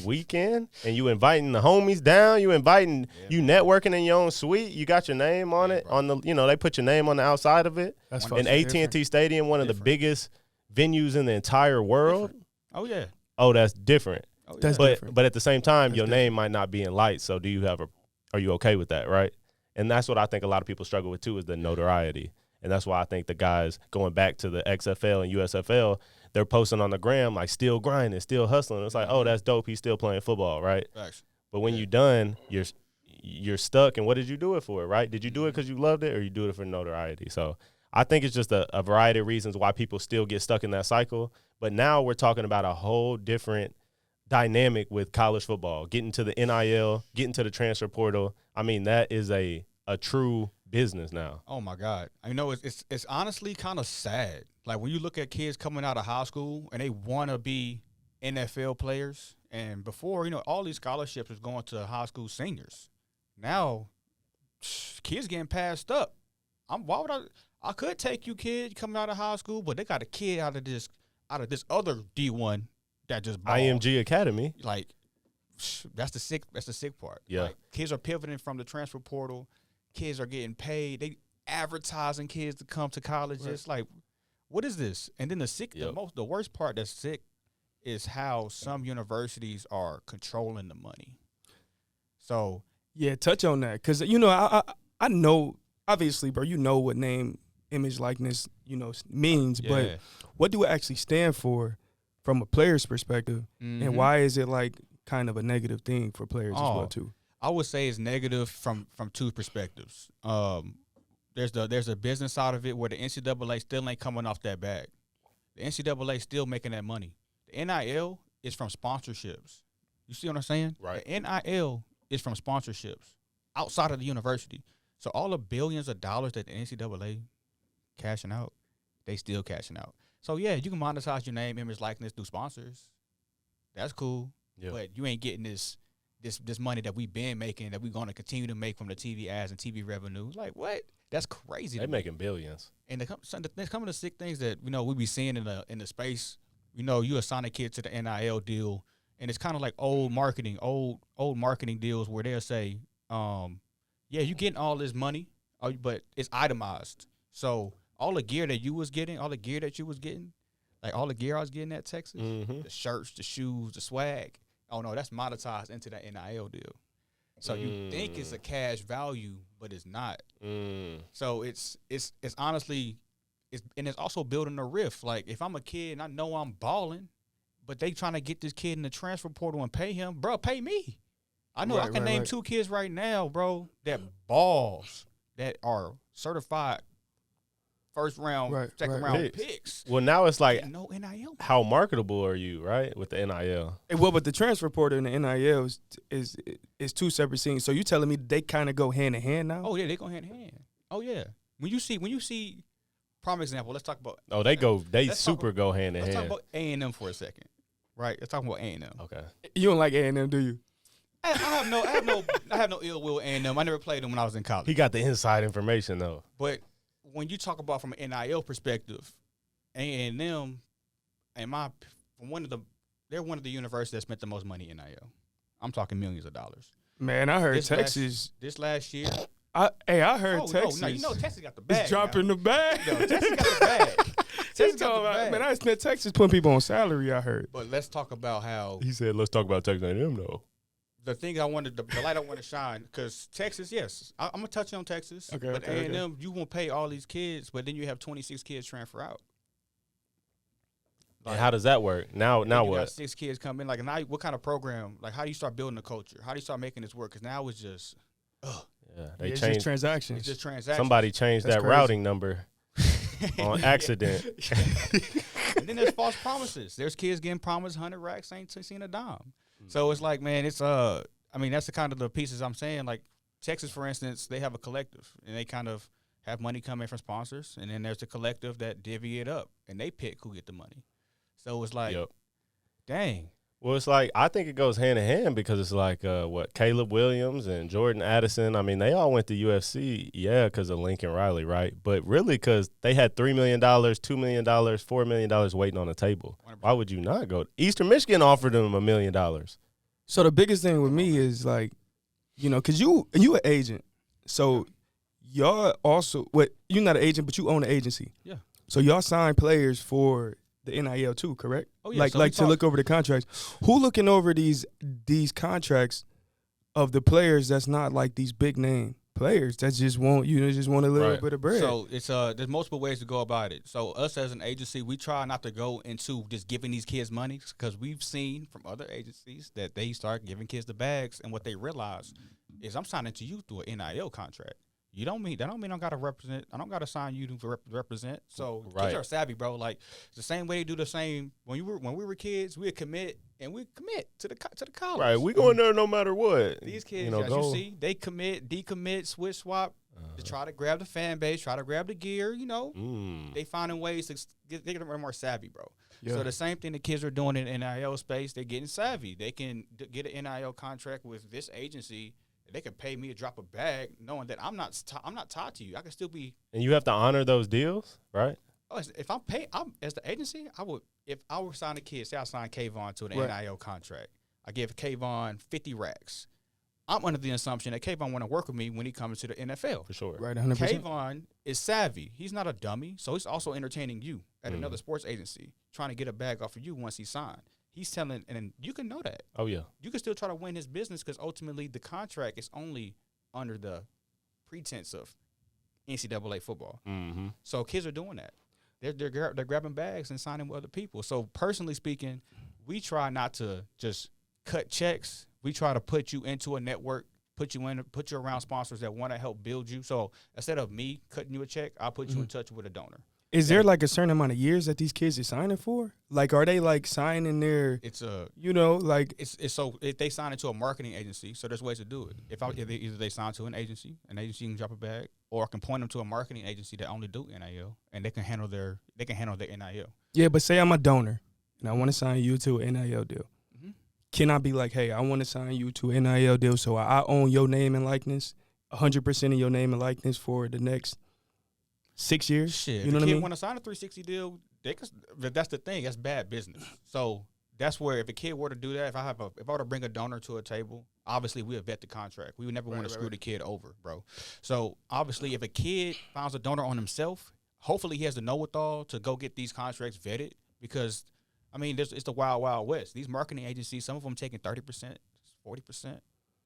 weekend, and you inviting the homies down, you networking in your own suite. You got your name on it, on the they put your name on the outside of it. That's in AT&T Stadium, one of the biggest venues in the entire world. Different. Oh yeah. Oh, that's different. Oh, yeah. That's different. But at the same time, your name might not be in lights. So are you okay with that, right? And that's what I think a lot of people struggle with too, is the notoriety. And that's why I think the guys going back to the XFL and USFL, they're posting on the gram like still grinding, still hustling. It's like, oh, that's dope. He's still playing football, right? Thanks. But when you're done, you're stuck. And what did you do it for, right? Did you do it because you loved it, or you do it for notoriety? So I think it's just a variety of reasons why people still get stuck in that cycle. But now we're talking about a whole different dynamic with college football, getting to the NIL, getting to the transfer portal. I mean, that is a true business now. Oh my God! It's honestly kind of sad. Like when you look at kids coming out of high school and they want to be NFL players, and before all these scholarships was going to high school seniors. Now, kids getting passed up. I could take you, kid, coming out of high school, but they got a kid out of this other D1 that just balled. IMG Academy. Like that's the sick part. Yeah, like, kids are pivoting from the transfer portal. Kids are getting paid. They advertising kids to come to college. Right. It's like, what is this? And then the worst part that's sick is how some universities are controlling the money. So yeah, touch on that, because I know, obviously, bro. You know what name, image, likeness means, but what do it actually stand for from a player's perspective, and why is it like kind of a negative thing for players as well too? I would say it's negative from two perspectives. There's a business side of it where the NCAA still ain't coming off that bag. The NCAA still making that money. The NIL is from sponsorships. You see what I'm saying? Right. The NIL is from sponsorships outside of the university. So all the billions of dollars that the NCAA cashing out, they still cashing out. So yeah, you can monetize your name, image, likeness through sponsors. That's cool. Yeah. But you ain't getting this money that we've been making, that we're going to continue to make from the TV ads and TV revenue. Like, what? That's crazy. They're making billions. And there's coming to sick things that we be seeing in the space. You assign a kid to the NIL deal, and it's kind of like old marketing deals where they'll say, yeah, you getting all this money, but it's itemized. So all the gear that you was getting, like all the gear I was getting at Texas, the shirts, the shoes, the swag. Oh no, that's monetized into that NIL deal. So you think it's a cash value, but it's not. So it's honestly, it's also building a rift. Like if I'm a kid and I know I'm balling, but they trying to get this kid in the transfer portal and pay him, bro, pay me. I know I can name two kids right now, bro, that balls, that are certified first round, second round picks. Well, now it's like, no NIL. How marketable are you, right, with the NIL? Well, but the transfer portal and the NIL is two separate things. So you telling me they kind of go hand in hand now? Oh yeah, they go hand in hand. Oh yeah. When you see, prime example. Let's talk about. Oh, they go hand in hand. Let's talk about A&M for a second, right? Let's talk about A&M. Okay. You don't like A&M, do you? I have no ill will with A&M. I never played them when I was in college. He got the inside information though. But when you talk about from an NIL perspective, A&M, they're one of the universities that spent the most money in NIL. I'm talking millions of dollars. Man, I heard Texas this last year. I heard Texas. No, Texas got the bag. It's dropping the bag. No, Texas got the bag. Texas got the bag. Man, I spent Texas putting people on salary. I heard. But let's talk about how he said. Let's talk about Texas A&M though. The thing the light I want to shine, because Texas, yes, I'm gonna touch on Texas. Okay, but A&M, you won't pay all these kids, but then you have 26 kids transfer out. Like, and how does that work? Now what? Got 6 kids come in. Like, now, what kind of program? Like, how do you start building a culture? How do you start making this work? Because now it's just, they changed changed transactions. It's just transactions. Somebody changed that routing number on accident. And then there's false promises. There's kids getting promised 100 racks, ain't seen a dime. So it's like, man, it's that's the kind of the pieces I'm saying. Like Texas, for instance, they have a collective, and they kind of have money coming from sponsors, and then there's a collective that divvy it up, and they pick who get the money. So it's like, dang. Well, it's like I think it goes hand in hand because it's like Caleb Williams and Jordan Addison. I mean, they all went to UFC, because of Lincoln Riley, right? But really, because they had $3 million, $2 million, $4 million waiting on the table. 100%. Why would you not go? Eastern Michigan offered them $1 million. So the biggest thing with me is like, because you an agent, so y'all also you're not an agent, but you own an agency. Yeah. So y'all sign players for the NIL too, correct? Oh yeah. Like to look over the contracts. Who looking over these contracts of the players that's not like these big name players that just want a little bit of bread? So it's there's multiple ways to go about it. So us as an agency, we try not to go into just giving these kids money because we've seen from other agencies that they start giving kids the bags, and what they realize is I'm signing to you through an NIL contract. That don't mean I gotta represent. I don't gotta sign you to represent. So kids are savvy, bro. Like it's the same way they do the same when we were kids. We'd commit to the college. Right, we going there no matter what. These kids, as you see, they commit, decommit, switch, swap to try to grab the fan base, try to grab the gear. They finding ways to get more savvy, bro. Yeah. So the same thing the kids are doing in NIL space. They're getting savvy. They can get an NIL contract with this agency. They can pay me to drop a bag, knowing that I'm not tied to you. I can still be. And you have to honor those deals, right? Oh, if I'm as the agency, I would. If I were signing a kid, say I signed Kavon to an NIL contract, I give Kavon 50 racks. I'm under the assumption that Kavon want to work with me when he comes to the NFL. For sure, right? 100%. Kavon is savvy. He's not a dummy, so he's also entertaining you at another sports agency, trying to get a bag off of you once he's signed. He's telling, and you can know that. Oh, yeah. You can still try to win his business because ultimately the contract is only under the pretense of NCAA football. Mm-hmm. So kids are doing that. They're grabbing bags and signing with other people. So personally speaking, we try not to just cut checks. We try to put you into a network, put you around sponsors that want to help build you. So instead of me cutting you a check, I'll put you in touch with a donor. Is there like a certain amount of years that these kids are signing for? Like, are they like signing their? It's if they sign into a marketing agency. So there's ways to do it. If either they sign to an agency can drop a bag, or I can point them to a marketing agency that only do NIL, and they can handle their NIL. Yeah, but say I'm a donor and I want to sign you to an NIL deal. Mm-hmm. Can I be like, hey, I want to sign you to an NIL deal, so I own your name and likeness, 100% of your name and likeness for the next 6 years? Shit, you know what I mean? Want to sign a 360 deal, that's the thing. That's bad business. So that's where if a kid were to do that, if I were to bring a donor to a table, obviously we would vet the contract. We would never want to screw the kid over, bro. So obviously, if a kid finds a donor on himself, hopefully he has the know-it-all to go get these contracts vetted. Because I mean, it's the wild, wild west. These marketing agencies, some of them taking 30%, 40%.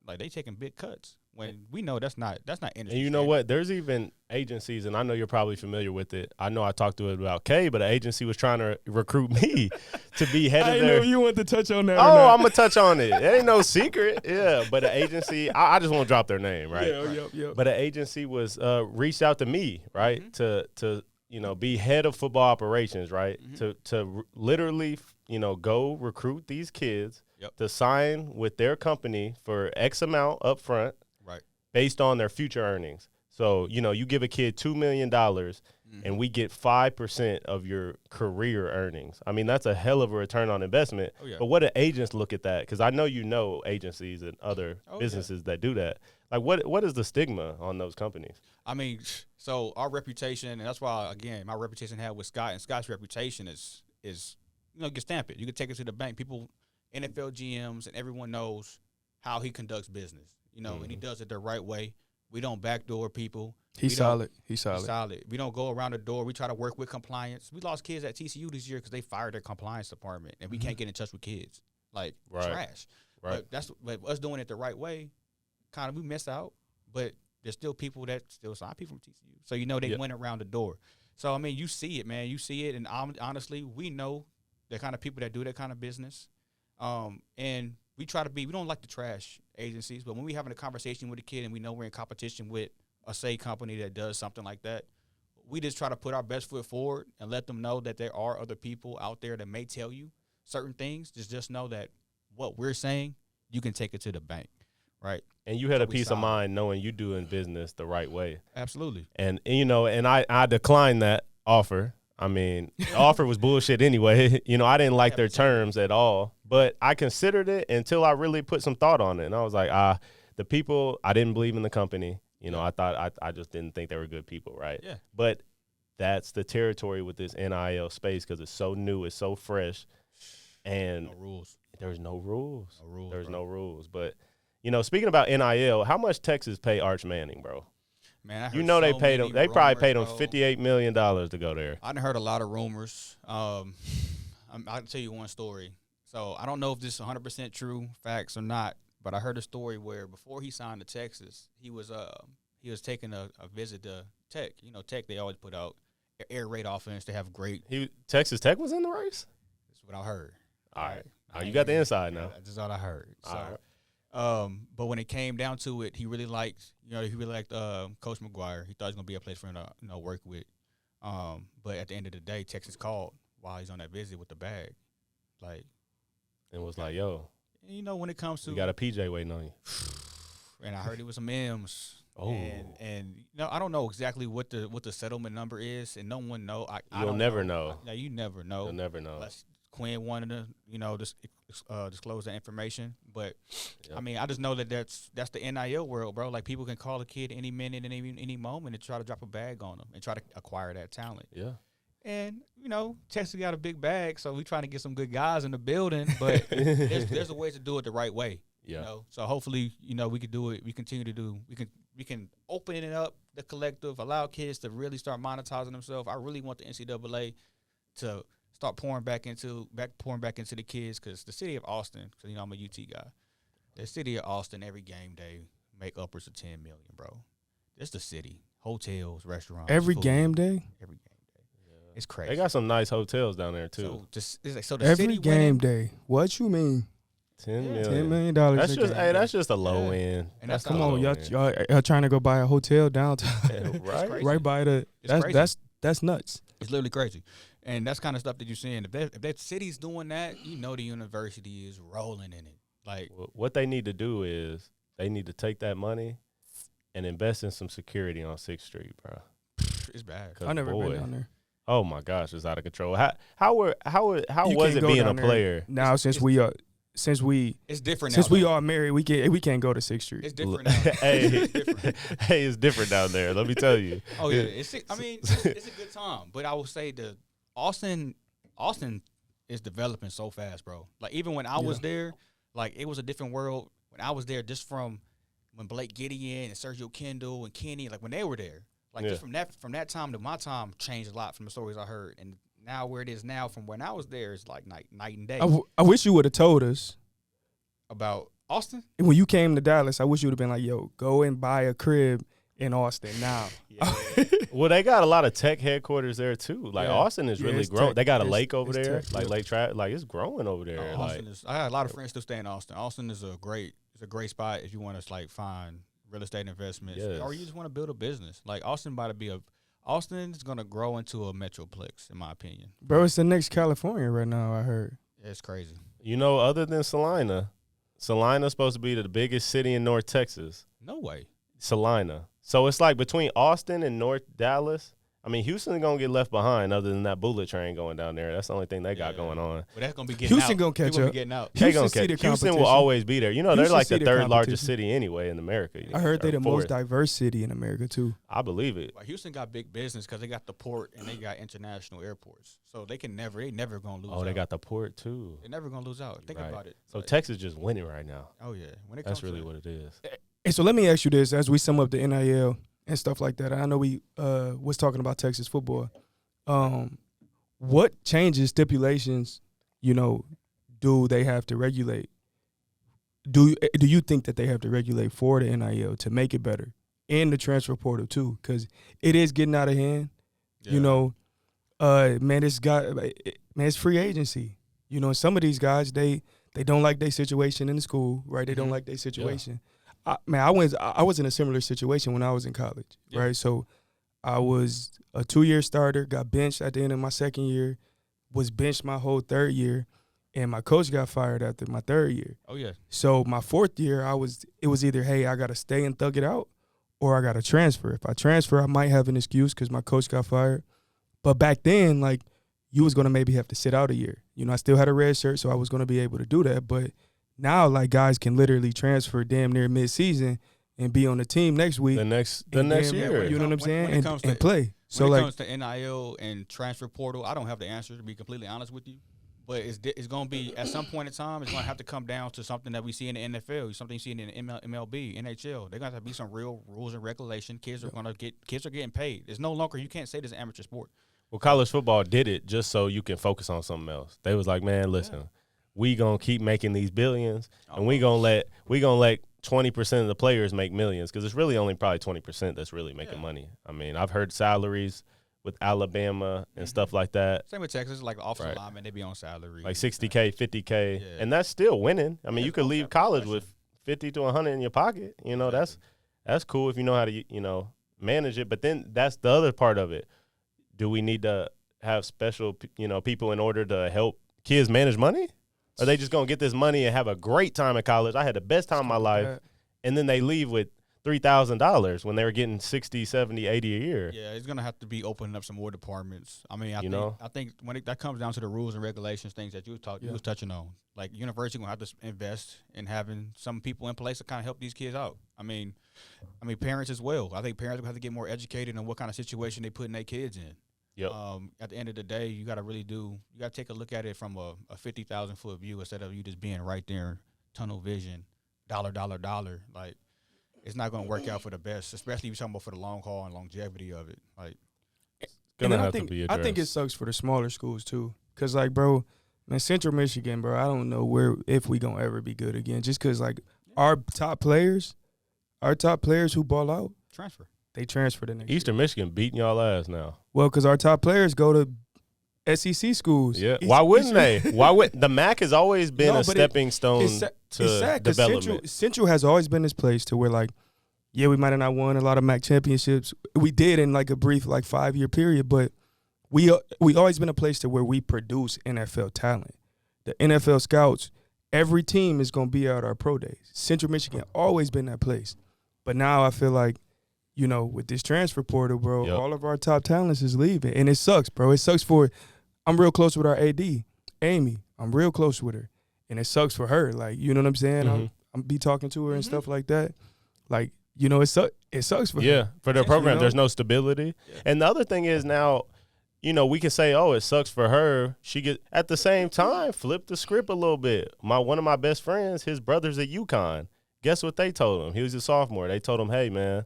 Like they taking big cuts when we know that's not industry. And you know what? There's even agencies, and I know you're probably familiar with it. I know I talked to it about K, but an agency was trying to recruit me to be head of their. I know you want to touch on that. Oh, I'm gonna touch on it. It ain't no secret. Yeah, but an agency, I just won't drop their name, right? Yeah. But an agency was reached out to me, right, to be head of football operations, right, to literally go recruit these kids. Yep. To sign with their company for X amount up front, right, based on their future earnings. So, you give a kid $2 million and we get 5% of your career earnings. I mean, that's a hell of a return on investment. Oh, yeah. But what do agents look at that? Because I know agencies and other businesses that do that. Like, what is the stigma on those companies? I mean, so our reputation, and that's why, again, my reputation had with Scott, and Scott's reputation is you can stamp it. You can take it to the bank. People, NFL GMs, and everyone knows how he conducts business, and he does it the right way. We don't backdoor people. He's solid. He's solid. We don't go around the door. We try to work with compliance. We lost kids at TCU this year because they fired their compliance department, and we can't get in touch with kids. Like, trash. Right. But us doing it the right way, kind of, we miss out. But there's still people that still sign people from TCU. So, they went around the door. So, I mean, you see it, man. You see it. And honestly, we know the kind of people that do that kind of business. And we don't like to trash agencies, but when we having a conversation with a kid and we know we're in competition with a company that does something like that, we just try to put our best foot forward and let them know that there are other people out there that may tell you certain things. Just know that what we're saying, you can take it to the bank, right? And you had a peace of mind knowing you doing business the right way. Absolutely. And I declined that offer. I mean, the offer was bullshit anyway. I didn't like their terms at all. But I considered it until I really put some thought on it. And I was like, the people, I didn't believe in the company. You know, I thought I just didn't think they were good people, right? Yeah. But that's the territory with this NIL space because it's so new, it's so fresh. And No rules. there's no rules. No rules. There's bro. no rules. But, you know, speaking about NIL, how much Texas pay Arch Manning, bro? Man, I heard You know they so paid him. many They probably rumors, paid him bro. $58 million to go there. I done heard a lot of rumors. I'll tell you one story. So I don't know if this is 100% true, facts or not, but I heard a story where before he signed to Texas, he was taking a visit to Tech. You know, Tech, they always put out air raid offense. They have great. Texas Tech was in the race? That's what I heard. All right. Oh, you got the inside now. That's all I heard. So, All right. but when it came down to it, he really liked Coach McGuire. He thought it was gonna be a place for him to work with. But at the end of the day, Texas called while he's on that visit with the bag, like, And was like, yo, you know, when it comes to you got a PJ waiting on you. and I heard it was some M's. Oh. And you know, I don't know exactly what the settlement number is, and no one know. You'll never know. No, you never know. You'll never know. Unless Quinn wanted to, you know, disclose that information. But Yep. I mean, I just know that that's the NIL world, bro. Like, people can call a kid any minute and any moment and try to drop a bag on them and try to acquire that talent. Yeah. And you know, Texas got a big bag, so we trying to get some good guys in the building. But there's a way to do it the right way. Yeah. You know? So hopefully, you know, we can do it. We continue to do. We can open it up, the collective, allow kids to really start monetizing themselves. I really want the NCAA to start pouring back into the kids, because the city of Austin, because you know I'm a UT guy. The city of Austin every game day make upwards of $10 million, bro. It's the city, hotels, restaurants, Every food, game day? every game day. It's crazy. They got some nice hotels down there, too. So the Every city game winning, day. What you mean? $10 million. $10 million. That's a just game. that's just a low Yeah. end. And that's Come the on, low y'all, end. y'all trying to go buy a hotel downtown, Right? crazy. right by the. It's crazy. That's nuts. It's literally crazy. And that's kind of stuff that you're seeing. If that city's doing that, you know the university is rolling in it. Like, What they need to do is they need to take that money and invest in some security on 6th Street, bro. it's bad. 'Cause I never boy, been down there. Oh my gosh, it's out of control. How was can't it go being a down there. player? Now since we It's different now. since we are married, we can't go to 6th Street. It's different now. Hey, It's different. hey, it's different down there. Let me tell you. Oh yeah, it's a good time. But I will say the Austin is developing so fast, bro. Like, even when I was there, like, it was a different world. When I was there, just from when Blake Gideon and Sergio Kendall and Kenny, like, when they were there, like, just from that time to my time changed a lot from the stories I heard. And now where it is now from when I was there is like night and day. I wish you would have told us About Austin? when you came to Dallas. I wish you would have been like, "Yo, go and buy a crib in Austin now." Yeah. Well, they got a lot of tech headquarters there too. Like, Yeah. Austin is Yeah, really it's growing. tech. They got a It's- lake over it's there, tech, like yeah. Lake Trout. Like, it's growing over there. Austin Like, is. I had a lot of friends still stay in Austin. Austin is a great spot if you want to, like, find real estate investments, Yes. or you just want to build a business. Like, Austin is gonna grow into a metroplex, in my opinion. Bro, it's the next California right now. I heard. It's crazy. you know, other than Salina's supposed to be the biggest city in North Texas. No way. Salina. So it's like between Austin and North Dallas. I mean, Houston's going to get left behind other than that bullet train going down there. That's the only thing they got Yeah. going on. But that's gonna be getting Houston out. gonna catch People be up. Getting out. They Houston gonna see catch- the Houston will competition. always be there. You know, they're Houston like see the the third largest competition. city anyway in America. I heard Or they the most fourth. diverse city in America too. I believe it. Like, Houston got big business because they got the port and they got international airports, so they never gonna lose. Oh, they out. got the port too. They're never gonna lose out. Think Right. about it. So Like, Texas just winning right now. oh yeah, when it That's comes really to what it is. And so let me ask you this: as we sum up the NIL and stuff like that, I know we was talking about Texas football. What changes, stipulations, do they have to regulate? Do you think that they have to regulate for the NIL to make it better, and the transfer portal too? Because it is getting out of hand. Yeah. It's free agency. Some of these guys they don't like their situation in the school, right? They don't Mhm. like their situation. I was in a similar situation when I was in college, Yeah. right? So I was a 2-year starter, got benched at the end of my second year, was benched my whole third year, and my coach got fired after my third year. Oh yeah. So my fourth year, it was either, hey, I got to stay and thug it out, or I got to transfer. If I transfer, I might have an excuse because my coach got fired. But back then, like, you was going to maybe have to sit out a year. You know, I still had a red shirt, so I was going to be able to do that. But now, like, guys can literally transfer damn near mid-season and be on the team next week. The next year. You know what I'm saying? When it comes and play. So, when it like, comes to NIL and transfer portal, I don't have the answer, to be completely honest with you. But it's going to be, at some point in time, it's going to have to come down to something that we see in the NFL, something you see in the MLB, NHL. They're going to have to be some real rules and regulation. Kids are getting paid. It's no longer, you can't say this is an amateur sport. Well, college football did it just so you can focus on something else. They was like, man, listen, we gonna keep making these billions, and we gonna let 20% of the players make millions, because it's really only probably 20% that's really making money. I mean, I've heard salaries with Alabama and stuff like that. Same with Texas, like the offensive linemen, they be on salary, like $60K, $50K, and that's still winning. I mean, you could leave college with 50 to 100 in your pocket. You know, that's cool if you know how to manage it. But then that's the other part of it. Do we need to have special, people in order to help kids manage money? Or are they just going to get this money and have a great time at college? I had the best time of my life, and then they leave with $3,000 when they were getting 60, 70, 80 a year. Yeah, it's going to have to be opening up some more departments. I mean, I think when that comes down to the rules and regulations, things that you was touching on, like university going to have to invest in having some people in place to kind of help these kids out. I mean, parents as well. I think parents will have to get more educated on what kind of situation they putting their kids in. Yep. At the end of the day, you got to take a look at it from a 50,000-foot view instead of you just being right there, tunnel vision, dollar. Like, it's not going to work out for the best, especially if you're talking about for the long haul and longevity of it. Like, I think it sucks for the smaller schools too, cause like, bro, man, Central Michigan, bro, I don't know if we gonna ever be good again, just cause like our top players who ball out they transfer the next Eastern year. Michigan beating y'all ass now. Well, because our top players go to SEC schools. Yeah. Why wouldn't they? Why would the MAC has always been a stepping stone to development? Central has always been this place to where, like, yeah, we might have not won a lot of MAC championships. We did in like a brief 5-year period, but we always been a place to where we produce NFL talent. The NFL scouts, every team is gonna be at our pro days. Central Michigan always been that place, but now I feel like, with this transfer portal, bro, all of our top talents is leaving. And it sucks, bro. It sucks I'm real close with our AD, Amy. I'm real close with her. And it sucks for her. Like, you know what I'm saying? Mm-hmm. I'm be talking to her and stuff like that. Like, it sucks for her. Yeah, for their program, there's no stability. Yeah. And the other thing is now, we can say, oh, it sucks for her. At the same time, flip the script a little bit. One of my best friends, his brother's at UConn. Guess what they told him? He was a sophomore. They told him, hey, man,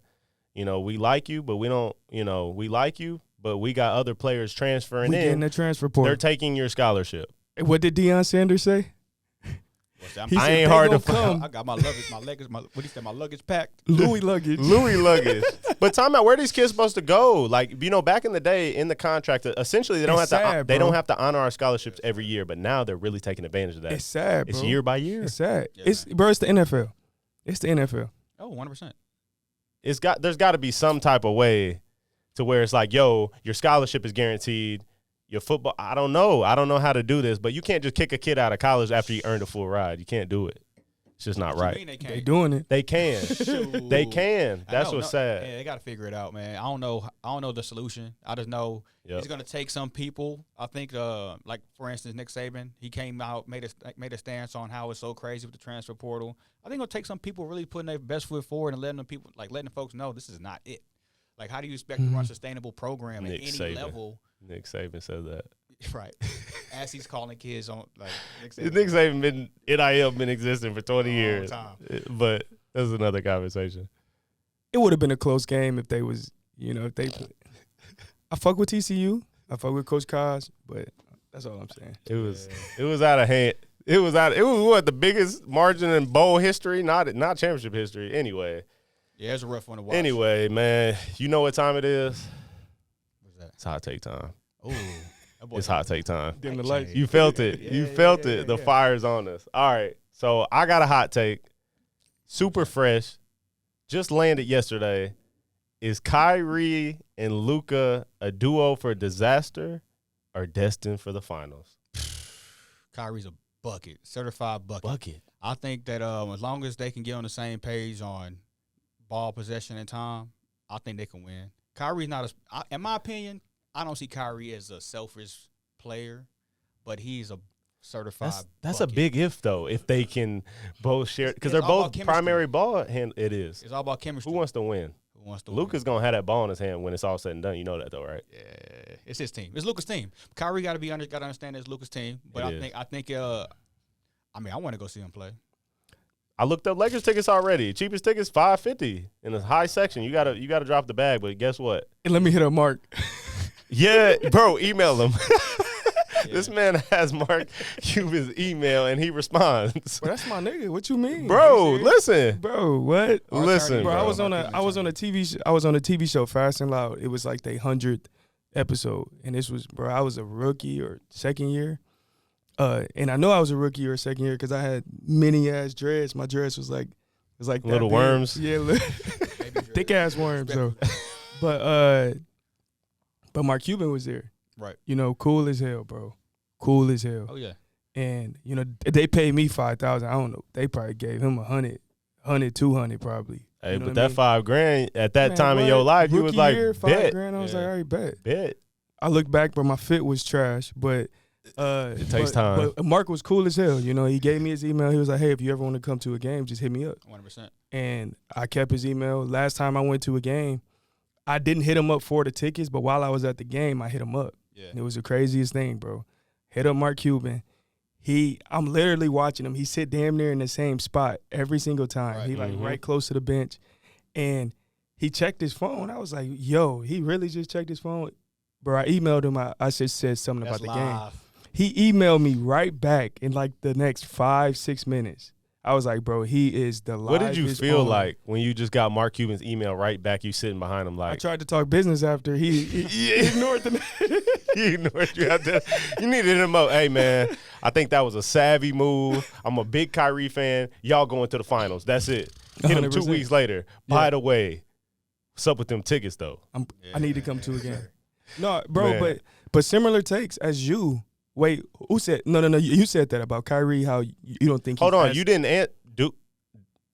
we like you, but we don't, we like you, but we got other players transferring in. Getting the transfer portal. They're taking your scholarship. What did Deion Sanders say? I ain't hard to find. I got my luggage, my luggage packed. Louis luggage. Louis luggage. But time out, where are these kids supposed to go? Like, back in the day in the contract, essentially they don't have to honor our scholarships every year, but now they're really taking advantage of that. It's sad, bro. It's year by year. It's sad. Yeah. It's the NFL. It's the NFL. Oh, 100%. There's got to be some type of way to where it's like, yo, your scholarship is guaranteed. Your football, I don't know how to do this, but you can't just kick a kid out of college after you earned a full ride. You can't do it. It's just not right. They doing it. They can. They can. That's what's sad. Yeah, they got to figure it out, man. I don't know the solution. I just know it's going to take some people. I think, like, for instance, Nick Saban, he came out, made a stance on how it's so crazy with the transfer portal. I think it'll take some people really putting their best foot forward and letting folks know this is not it. Like, how do you expect to run a sustainable program at any level? Nick Saban said that. Right. As he's calling kids on, like, Nick Saban NIL been existing for 20 years. Time. But that's another conversation. It would have been a close game if they was, if they put. I fuck with TCU. I fuck with Coach Kaz, but that's all I'm saying. It was out of hand. It was what, the biggest margin in bowl history? Not championship history. Anyway. Yeah, it's a rough one to watch. Anyway, man, you know what time it is? What's that? It's hot take time. Ooh. It's hot take time. Dim the lights. You felt it. You felt it. The fire's on us. All right. So I got a hot take. Super fresh. Just landed yesterday. Is Kyrie and Luka a duo for disaster or destined for the finals? Kyrie's a bucket. Certified bucket. I think that as long as they can get on the same page on ball possession and time, I think they can win. Kyrie's not in my opinion, I don't see Kyrie as a selfish player, but he's a certified. That's a bucket. big if though. If they can both share, because It's they're all both about primary ball hand. It is. It's all about chemistry. Who wants to win? Who wants to Luka's gonna have that ball in his hand when it's all said and done. You know that though, right? Yeah, it's his team. It's Luka's team. Kyrie got to understand it's Luka's team. But I think I mean, I want to go see him play. I looked up Lakers tickets already. Cheapest tickets $550 in the high section. You gotta drop the bag, but guess what? And let me hit up Mark. Yeah, bro, email him. This man has Mark Cuban's email and he responds. Bro, that's my nigga. What you mean, Bro, listen. Bro, what? Listen, Bro, bro. I was on a TV show, Fast and Loud. It was like their 100th episode, and this was, bro, I was a rookie or second year. And I know I was a rookie or second year because I had mini ass dreads. My dreads was like little worms. Yeah, thick ass worms. So, but Mark Cuban was there. Right. You know, cool as hell, bro. Cool as hell. Oh yeah. And you know, they paid me $5,000. I don't know. They probably gave him 100, 200 probably. Hey, you know but what I that mean? $5,000 at that Man, time in what? your life, you was Rookie like, year, bet. $5,000. I was like, all right, bet. Bet. I look back, but my fit was trash. But It takes time. But Mark was cool as hell. You know, he gave me his email. He was like, hey, if you ever want to come to a game, just hit me up. 100%. And I kept his email. Last time I went to a game, I didn't hit him up for the tickets, but while I was at the game, I hit him up. Yeah. And it was the craziest thing, bro. Hit up Mark Cuban. I'm literally watching him. He sit damn near in the same spot every single time. Right. He like right close to the bench. And he checked his phone. I was like, yo, he really just checked his phone? Bro, I emailed him. I just said something That's about the game. live. He emailed me right back in like the next 5-6 minutes. I was like, bro, he is the livest. What did you feel on. like when you just got Mark Cuban's email right back, you sitting behind him I like, tried to talk business after he ignored the you ignored you out there. You needed him up. Hey, man, I think that was a savvy move. I'm a big Kyrie fan. Y'all going to the finals. That's it. Hit him 2 100%. weeks later. By the way, what's up with them tickets, though? I need to come to a game. No, bro, Man. but similar takes as you. Wait, who said? No. You said that about Kyrie. How you don't think? Hold on, you didn't do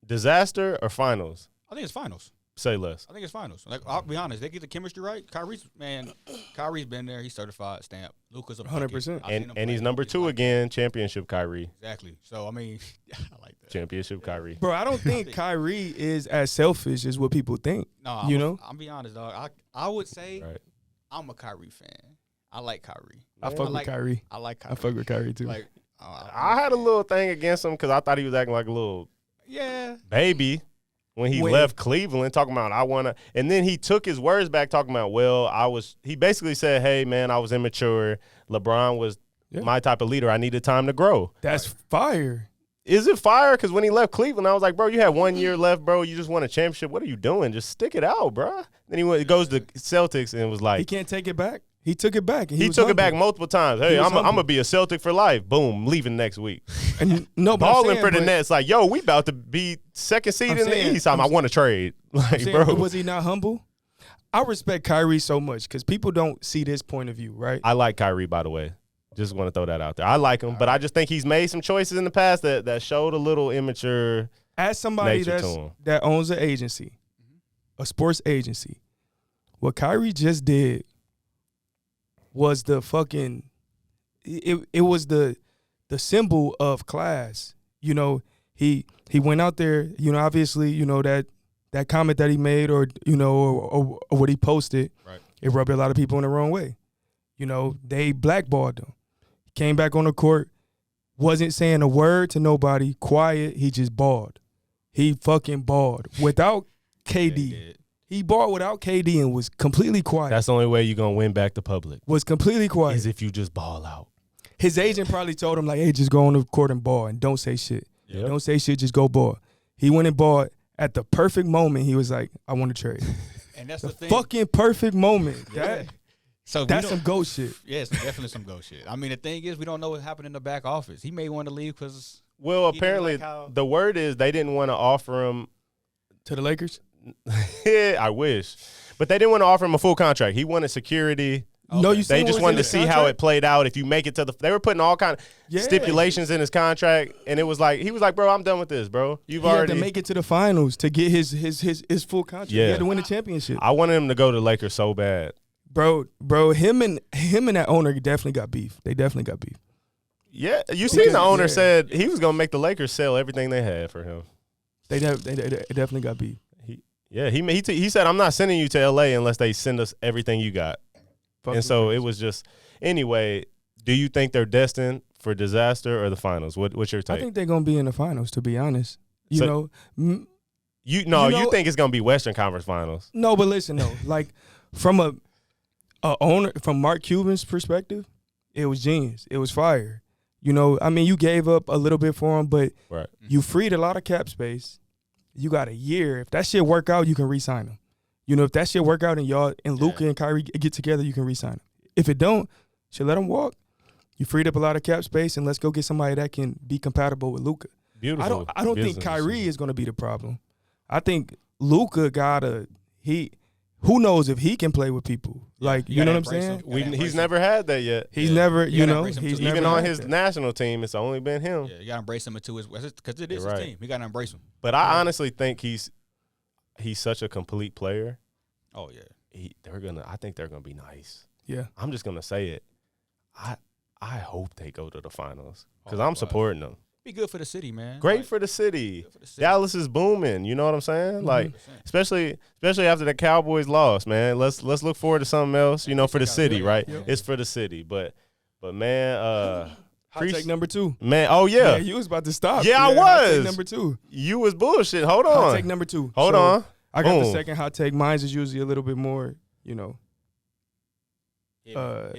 disaster or finals? I think it's finals. Say less. I think it's finals. Like, I'll be honest, they get the chemistry right. Kyrie's been there. He's certified, stamp. Luka's a 100%. And he's number 2 again, championship Kyrie. Exactly. So I mean, I like that. Championship Kyrie. Bro, I don't think Kyrie is as selfish as what people think. No, you know, I'll be honest, dog. I would say Right. I'm a Kyrie fan. I like Kyrie. I fuck with Kyrie. I like Kyrie. I fuck with Kyrie too. Like, I had a little thing against him because I thought he was acting like a little yeah. baby when he left Cleveland, talking about I want to. And then he took his words back, talking about, he basically said, hey, man, I was immature. LeBron was my type of leader. I needed time to grow. That's fire. Is it fire? Because when he left Cleveland, I was like, bro, you had 1 year left, bro. You just won a championship. What are you doing? Just stick it out, bro. Then he goes to Celtics and was like, He can't take it back. He took it back. he took it back multiple times. Hey, I'm humble. going to be a Celtic for life. Boom, leaving next week. And no, but I'm Balling saying, for the but- Nets. Like, yo, we about to be second seed I'm in saying- the East. I want to trade. Like, saying, bro. but was he not humble? I respect Kyrie so much because people don't see this point of view, right? I like Kyrie, by the way. Just want to throw that out there. I like him, but I just think he's made some choices in the past that showed a little immature. As somebody nature to him. that owns an agency, a sports agency, what Kyrie just did was the fucking it was the symbol of class. You know, he went out there, you know, obviously, you know, that comment that he made or, you know, or what he posted, Right. it rubbed a lot of people in the wrong way. You know, they blackballed him. He came back on the court, wasn't saying a word to nobody, quiet, he just balled. He fucking balled. Without KD. He balled without KD and was completely quiet. That's the only way you're going to win back the public. Was completely quiet. Is if you just ball out. His agent probably told him, like, hey, just go on the court and ball and don't say shit. Yep. Don't say shit, just go ball. He went and balled. At the perfect moment, he was like, I want to trade. And that's the the thing. fucking perfect moment. Yeah. That's some ghost shit. Yeah, it's definitely some ghost shit. I mean, the thing is, we don't know what happened in the back office. He may want to leave because Well, He didn't apparently like how- the word is they didn't want to offer him. To the Lakers? Yeah, I wish. But they didn't want to offer him a full contract. He wanted security. No, you They seen just what was wanted in to his see how contract? it played out. If you make it to they were putting all kind of Yeah. stipulations in his contract, and it was like he was like, "Bro, I'm done with this, bro. You've He had already." to make it to the finals to get his full contract. Yeah. He had to win the championship. I wanted him to go to the Lakers so bad. bro, him and that owner definitely got beef. They definitely got beef. Yeah, you seen the owner Yeah. said he was gonna make the Lakers sell everything they had for him. They definitely got beef. He said, I'm not sending you to L.A. unless they send us everything you got. Fuck and so with it was just anyway. Do you think they're destined for disaster or the finals? What's your take? I think they're gonna be in the finals. To be honest, You think it's gonna be Western Conference Finals? No, but listen though, like from a owner, from Mark Cuban's perspective, it was genius. It was fire. You know, I mean, you gave up a little bit for him, but Right. you freed a lot of cap space. You got a year. If that shit work out, you can re-sign him. You know, if that shit work out and y'all and Luka and Kyrie get together, you can re-sign him. If it don't, should let him walk. You freed up a lot of cap space, and let's go get somebody that can be compatible with Luka. Beautiful. I don't think Kyrie is going to be the problem. I think Luka who knows if he can play with people. Like, you know what I'm saying? He's never had that yet. He's never, he's never Even on had his that. national team, it's only been him. Yeah, you gotta embrace him into his because it is You're his right. team. You gotta embrace him. But I honestly think he's such a complete player. Oh yeah. I think they're gonna be nice. Yeah. I'm just gonna say it. I hope they go to the finals because Oh, I'm wow. supporting them. Be good for the city, man. Great Like, for the city. good for the city. Dallas is booming. You know what I'm saying? Like 100%. especially after the Cowboys lost, man. Let's look forward to something else. You know, for the city, right? Yep. It's for the city. But man, Hot take number 2. man. Oh yeah, You was about to stop. Yeah, I hot take was. number 2. you was bullshit. Hold Hot on. take number 2. Hold So, on. I got the Boom. second hot take. Mine's is usually a little bit more, Hit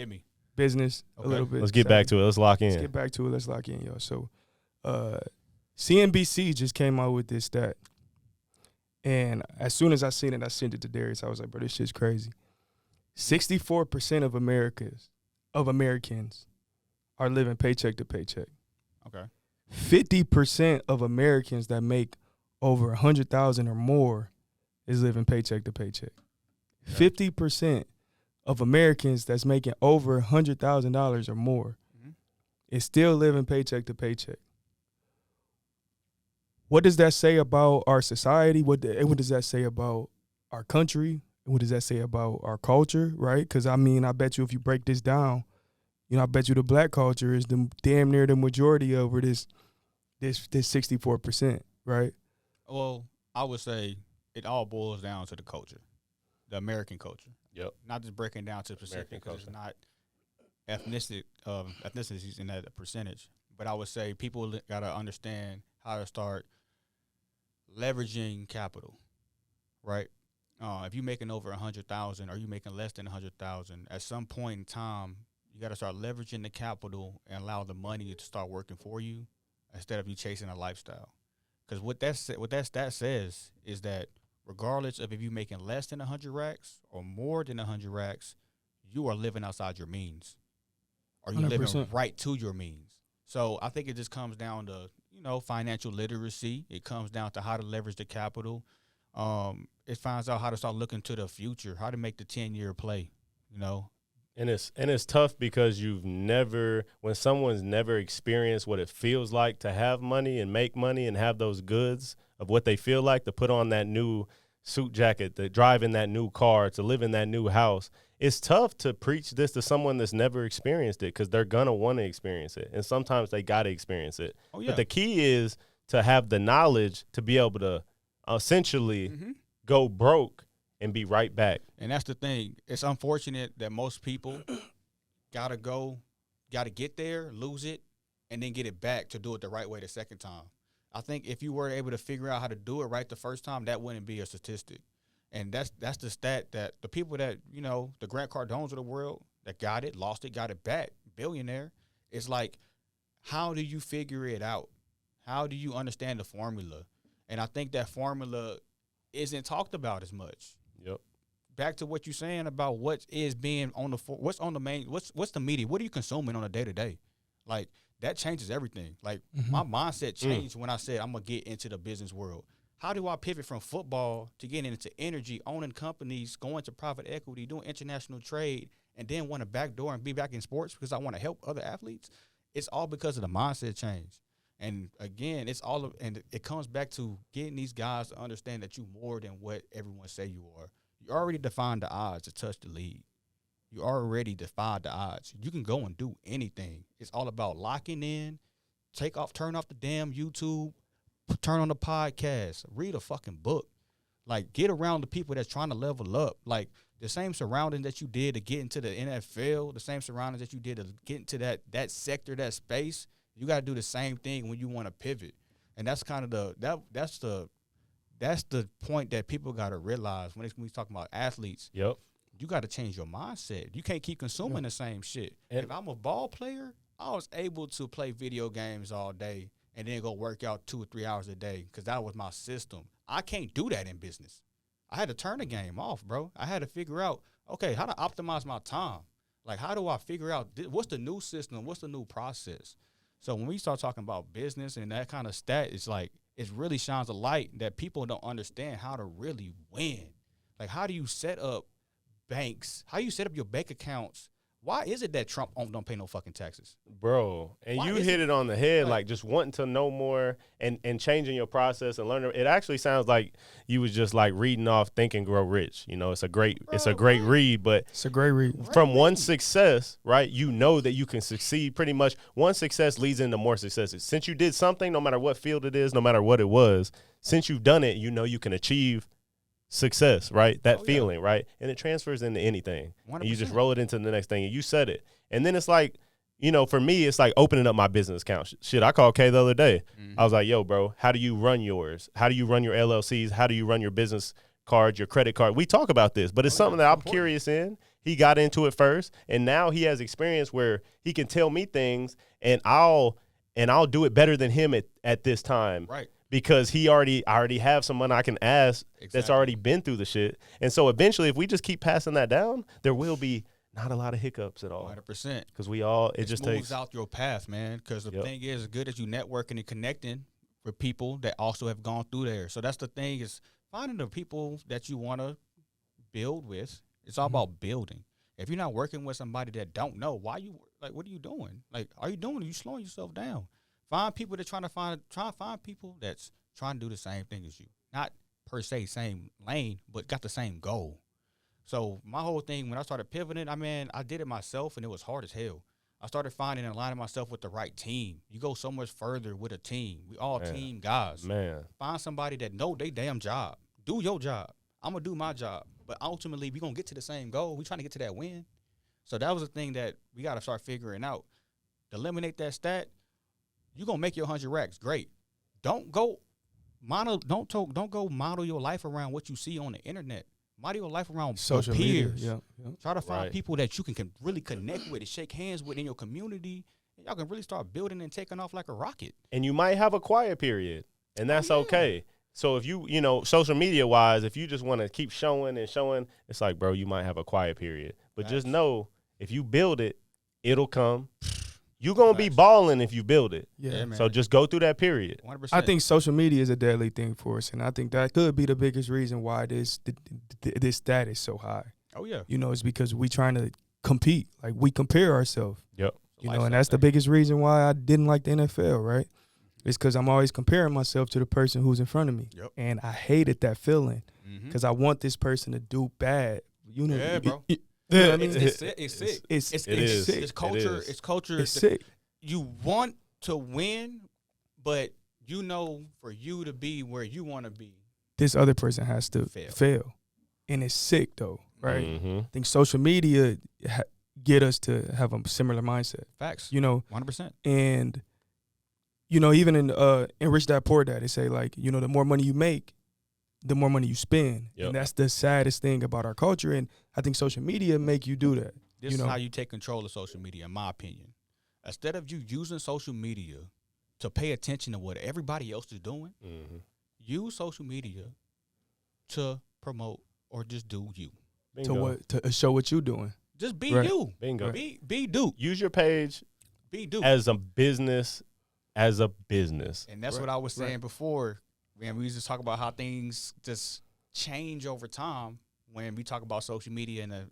me. business Okay. a little bit. Let's get back to it. Let's lock in. Let's get back to it. Let's lock in, y'all. So, CNBC just came out with this stat. And as soon as I seen it, I sent it to Darius. I was like, bro, this shit's crazy. 64% of Americans are living paycheck to paycheck. Okay. 50% of Americans that make over $100,000 or more is living paycheck to paycheck. 50% of Americans that's making over $100,000 or more is still living paycheck to paycheck. What does that say about our society? What does that say about our country? What does that say about our culture, right? Because, I mean, I bet you if you break this down, I bet you the black culture is damn near the majority over this 64%, right? Well, I would say it all boils down to the culture, the American culture. Yep. Not just breaking down to specific because it's not ethnicities in that percentage. But I would say people got to understand how to start leveraging capital, right? If you're making over 100,000 or you making less than 100,000, at some point in time, you got to start leveraging the capital and allow the money to start working for you instead of you chasing a lifestyle. Because what that stat says is that regardless of if you're making less than 100 racks or more than 100 racks, you are living outside your means, or you're living 100%. right to your means. So I think it just comes down to financial literacy. It comes down to how to leverage the capital. It finds out how to start looking to the future, how to make the 10-year play. And it's tough because when someone's never experienced what it feels like to have money and make money and have those goods of what they feel like, to put on that new suit jacket, to drive in that new car, to live in that new house. It's tough to preach this to someone that's never experienced it because they're going to want to experience it. And sometimes they got to experience it. Oh, yeah. But the key is to have the knowledge to be able to essentially go broke and be right back. And that's the thing. It's unfortunate that most people gotta get there, lose it, and then get it back to do it the right way the second time. I think if you were able to figure out how to do it right the first time, that wouldn't be a statistic. And that's the stat that the people that, the Grant Cardones of the world that got it, lost it, got it back, billionaire, it's like, how do you figure it out? How do you understand the formula? And I think that formula isn't talked about as much. Yep. Back to what you're saying about what is being what's on the main, what's the media? What are you consuming on a day-to-day? Like, that changes everything. Like, my mindset changed when I said I'm going to get into the business world. How do I pivot from football to getting into energy, owning companies, going to private equity, doing international trade, and then want to backdoor and be back in sports because I want to help other athletes? It's all because of the mindset change. And again, and it comes back to getting these guys to understand that you're more than what everyone say you are. You already defined the odds to touch the league. you already defied the odds. You can go and do anything. It's all about locking in, turn off the damn YouTube, turn on the podcast, read a fucking book. Like, get around the people that's trying to level up. Like, the same surroundings that you did to get into the NFL, the same surroundings that you did to get into that sector, that space, you got to do the same thing when you want to pivot. And that's kind of that's the point that people got to realize when we talk about athletes. Yep. You got to change your mindset. You can't keep consuming the same shit. And if I'm a ball player, I was able to play video games all day and then go work out 2 or 3 hours a day because that was my system. I can't do that in business. I had to turn the game off, bro. I had to figure out, okay, how to optimize my time. Like, how do I figure out what's the new system? What's the new process? So when we start talking about business and that kind of stat, it's like it really shines a light that people don't understand how to really win. Like, how do you set up banks? How do you set up your bank accounts? Why is it that Trump don't pay no fucking taxes? Bro, and Why you is hit it on the head, like- like just wanting to know more and changing your process and learning. It actually sounds like you was just like reading off Think and Grow Rich. You know, it's a great read, but It's a great read. from one success, right, you know that you can succeed pretty much. One success leads into more successes. Since you did something, no matter what field it is, no matter what it was, since you've done it, you know you can achieve success, right? That feeling, right? And it transfers into anything. 100%. And you just roll it into the next thing. And you said it. And then it's like, you know, for me, it's like opening up my business account. Shit, I called Kay the other day. I was like, yo, bro, how do you run yours? How do you run your LLCs? How do you run your business cards, your credit card? We talk about this, but it's something that I'm curious in. He got into it first, and now he has experience where he can tell me things, and I'll do it better than him at this time. Right. Because I already have someone I can ask that's Exactly. already been through the shit. And so eventually, if we just keep passing that down, there will be not a lot of hiccups at all. 100%. Because it just moves takes out your path, man. Because the thing is, as good as you networking and connecting with people that also have gone through there. So that's the thing, is finding the people that you want to build with. It's all about building. If you're not working with somebody that don't know, what are you doing? Like, are you slowing yourself down? Find people that try to find people that's trying to do the same thing as you. Not per se same lane, but got the same goal. So my whole thing, when I started pivoting, I did it myself, and it was hard as hell. I started finding and aligning myself with the right team. You go so much further with a team. We all team guys. man. Find somebody that know they damn job. Do your job. I'm going to do my job. But ultimately, we going to get to the same goal. We trying to get to that win. So that was the thing that we got to start figuring out. To eliminate that stat, you're going to make your 100 racks. Great. Don't go model your life around what you see on the internet. Model your life around Social peers. media. Yeah. Try to find people that you can really connect with and shake hands with in your community. And y'all can really start building and taking off like a rocket. And you might have a quiet period, and that's okay. So if you social media wise, if you just want to keep showing and showing, it's like, bro, you might have a quiet period. But just know, if you build it, it'll come. You're going to be balling if you build it. Yeah. man. So just go through that period. 100%. I think social media is a deadly thing for us, and I think that could be the biggest reason why this stat is so high. Oh, yeah. You know, it's because we trying to compete. Like, we compare ourselves. Yep. You know, and that's the biggest reason why I didn't like the NFL, right? It's because I'm always comparing myself to the person who's in front of me. Yep. And I hated that feeling Mm-hmm. because I want this person to do bad. You know, Yeah, bro. You know what I mean? It's sick. It's sick. It's It's sick. It's culture. is. It's culture. It's sick. You want to win, but you know, for you to be where you want to be, This other person has to Fail. fail. And it's sick, though, right? Mm-hmm. I think social media get us to have a similar mindset, facts. you know? 100%. And, you know, even in Rich Dad Poor Dad, they say, like, you know, the more money you make, the more money you spend. Yep. And that's the saddest thing about our culture. And I think social media make you do that. This You is know. how you take control of social media, in my opinion. Instead of you using social media to pay attention to what everybody else is doing, Mm-hmm. use social media to promote or just do you. To show what you're doing. Just be Right. you. Bingo. Be Duke. Use your page Be Duke. as a business, And that's what I was saying before. Man, we used to talk about how things just change over time when we talk about social media and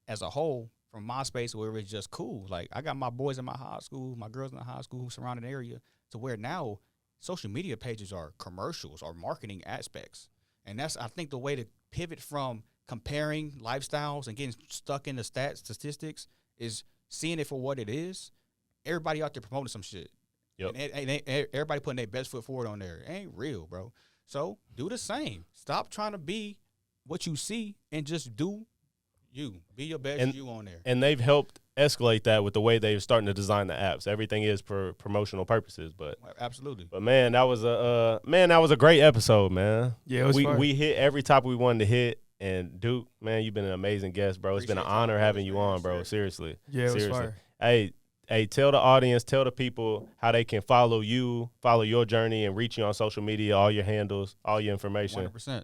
as a whole, from MySpace where it's just cool. Like, I got my boys in my high school, my girls in the high school, surrounding area, to where now social media pages are commercials or marketing aspects. And that's, I think, the way to pivot from comparing lifestyles and getting stuck in the statistics is seeing it for what it is. Everybody out there promoting some shit. Yep. And everybody putting their best foot forward on there. It ain't real, bro. So do the same. Stop trying to be what you see and just do you. Be your best you on there. And they've helped escalate that with the way they're starting to design the apps. Everything is for promotional purposes, but absolutely. But man, that was a great episode, man. Yeah, it was fun. We hit every topic we wanted to hit. And Duke, man, you've been an amazing guest, bro. It's been an honor having you on, bro. Seriously. Yeah, it was fire. Hey, tell the audience, tell the people how they can follow you, follow your journey, and reach you on social media, all your handles, all your information. 100%.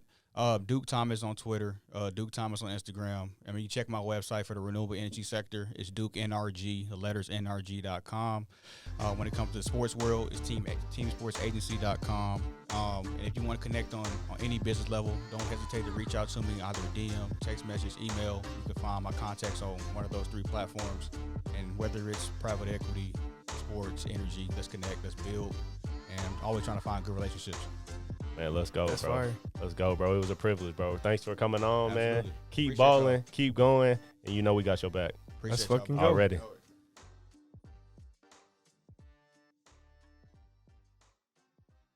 Duke Thomas on Twitter, Duke Thomas on Instagram. I mean, you check my website for the renewable energy sector. It's Duke NRG, the letters NRG.com. When it comes to the sports world, it's teamsportsagency.com. And if you want to connect on any business level, don't hesitate to reach out to me, either DM, text message, email. You can find my contacts on one of those 3 platforms. And whether it's private equity, sports, energy, let's connect, let's build, and always trying to find good relationships. Man, let's go, That's bro. fire. Let's go, bro. It was a privilege, bro. Thanks for coming on, Absolutely. man. Keep Appreciate balling, y'all. keep going, and you know we got your back. Appreciate Let's y'all. fucking go. Already.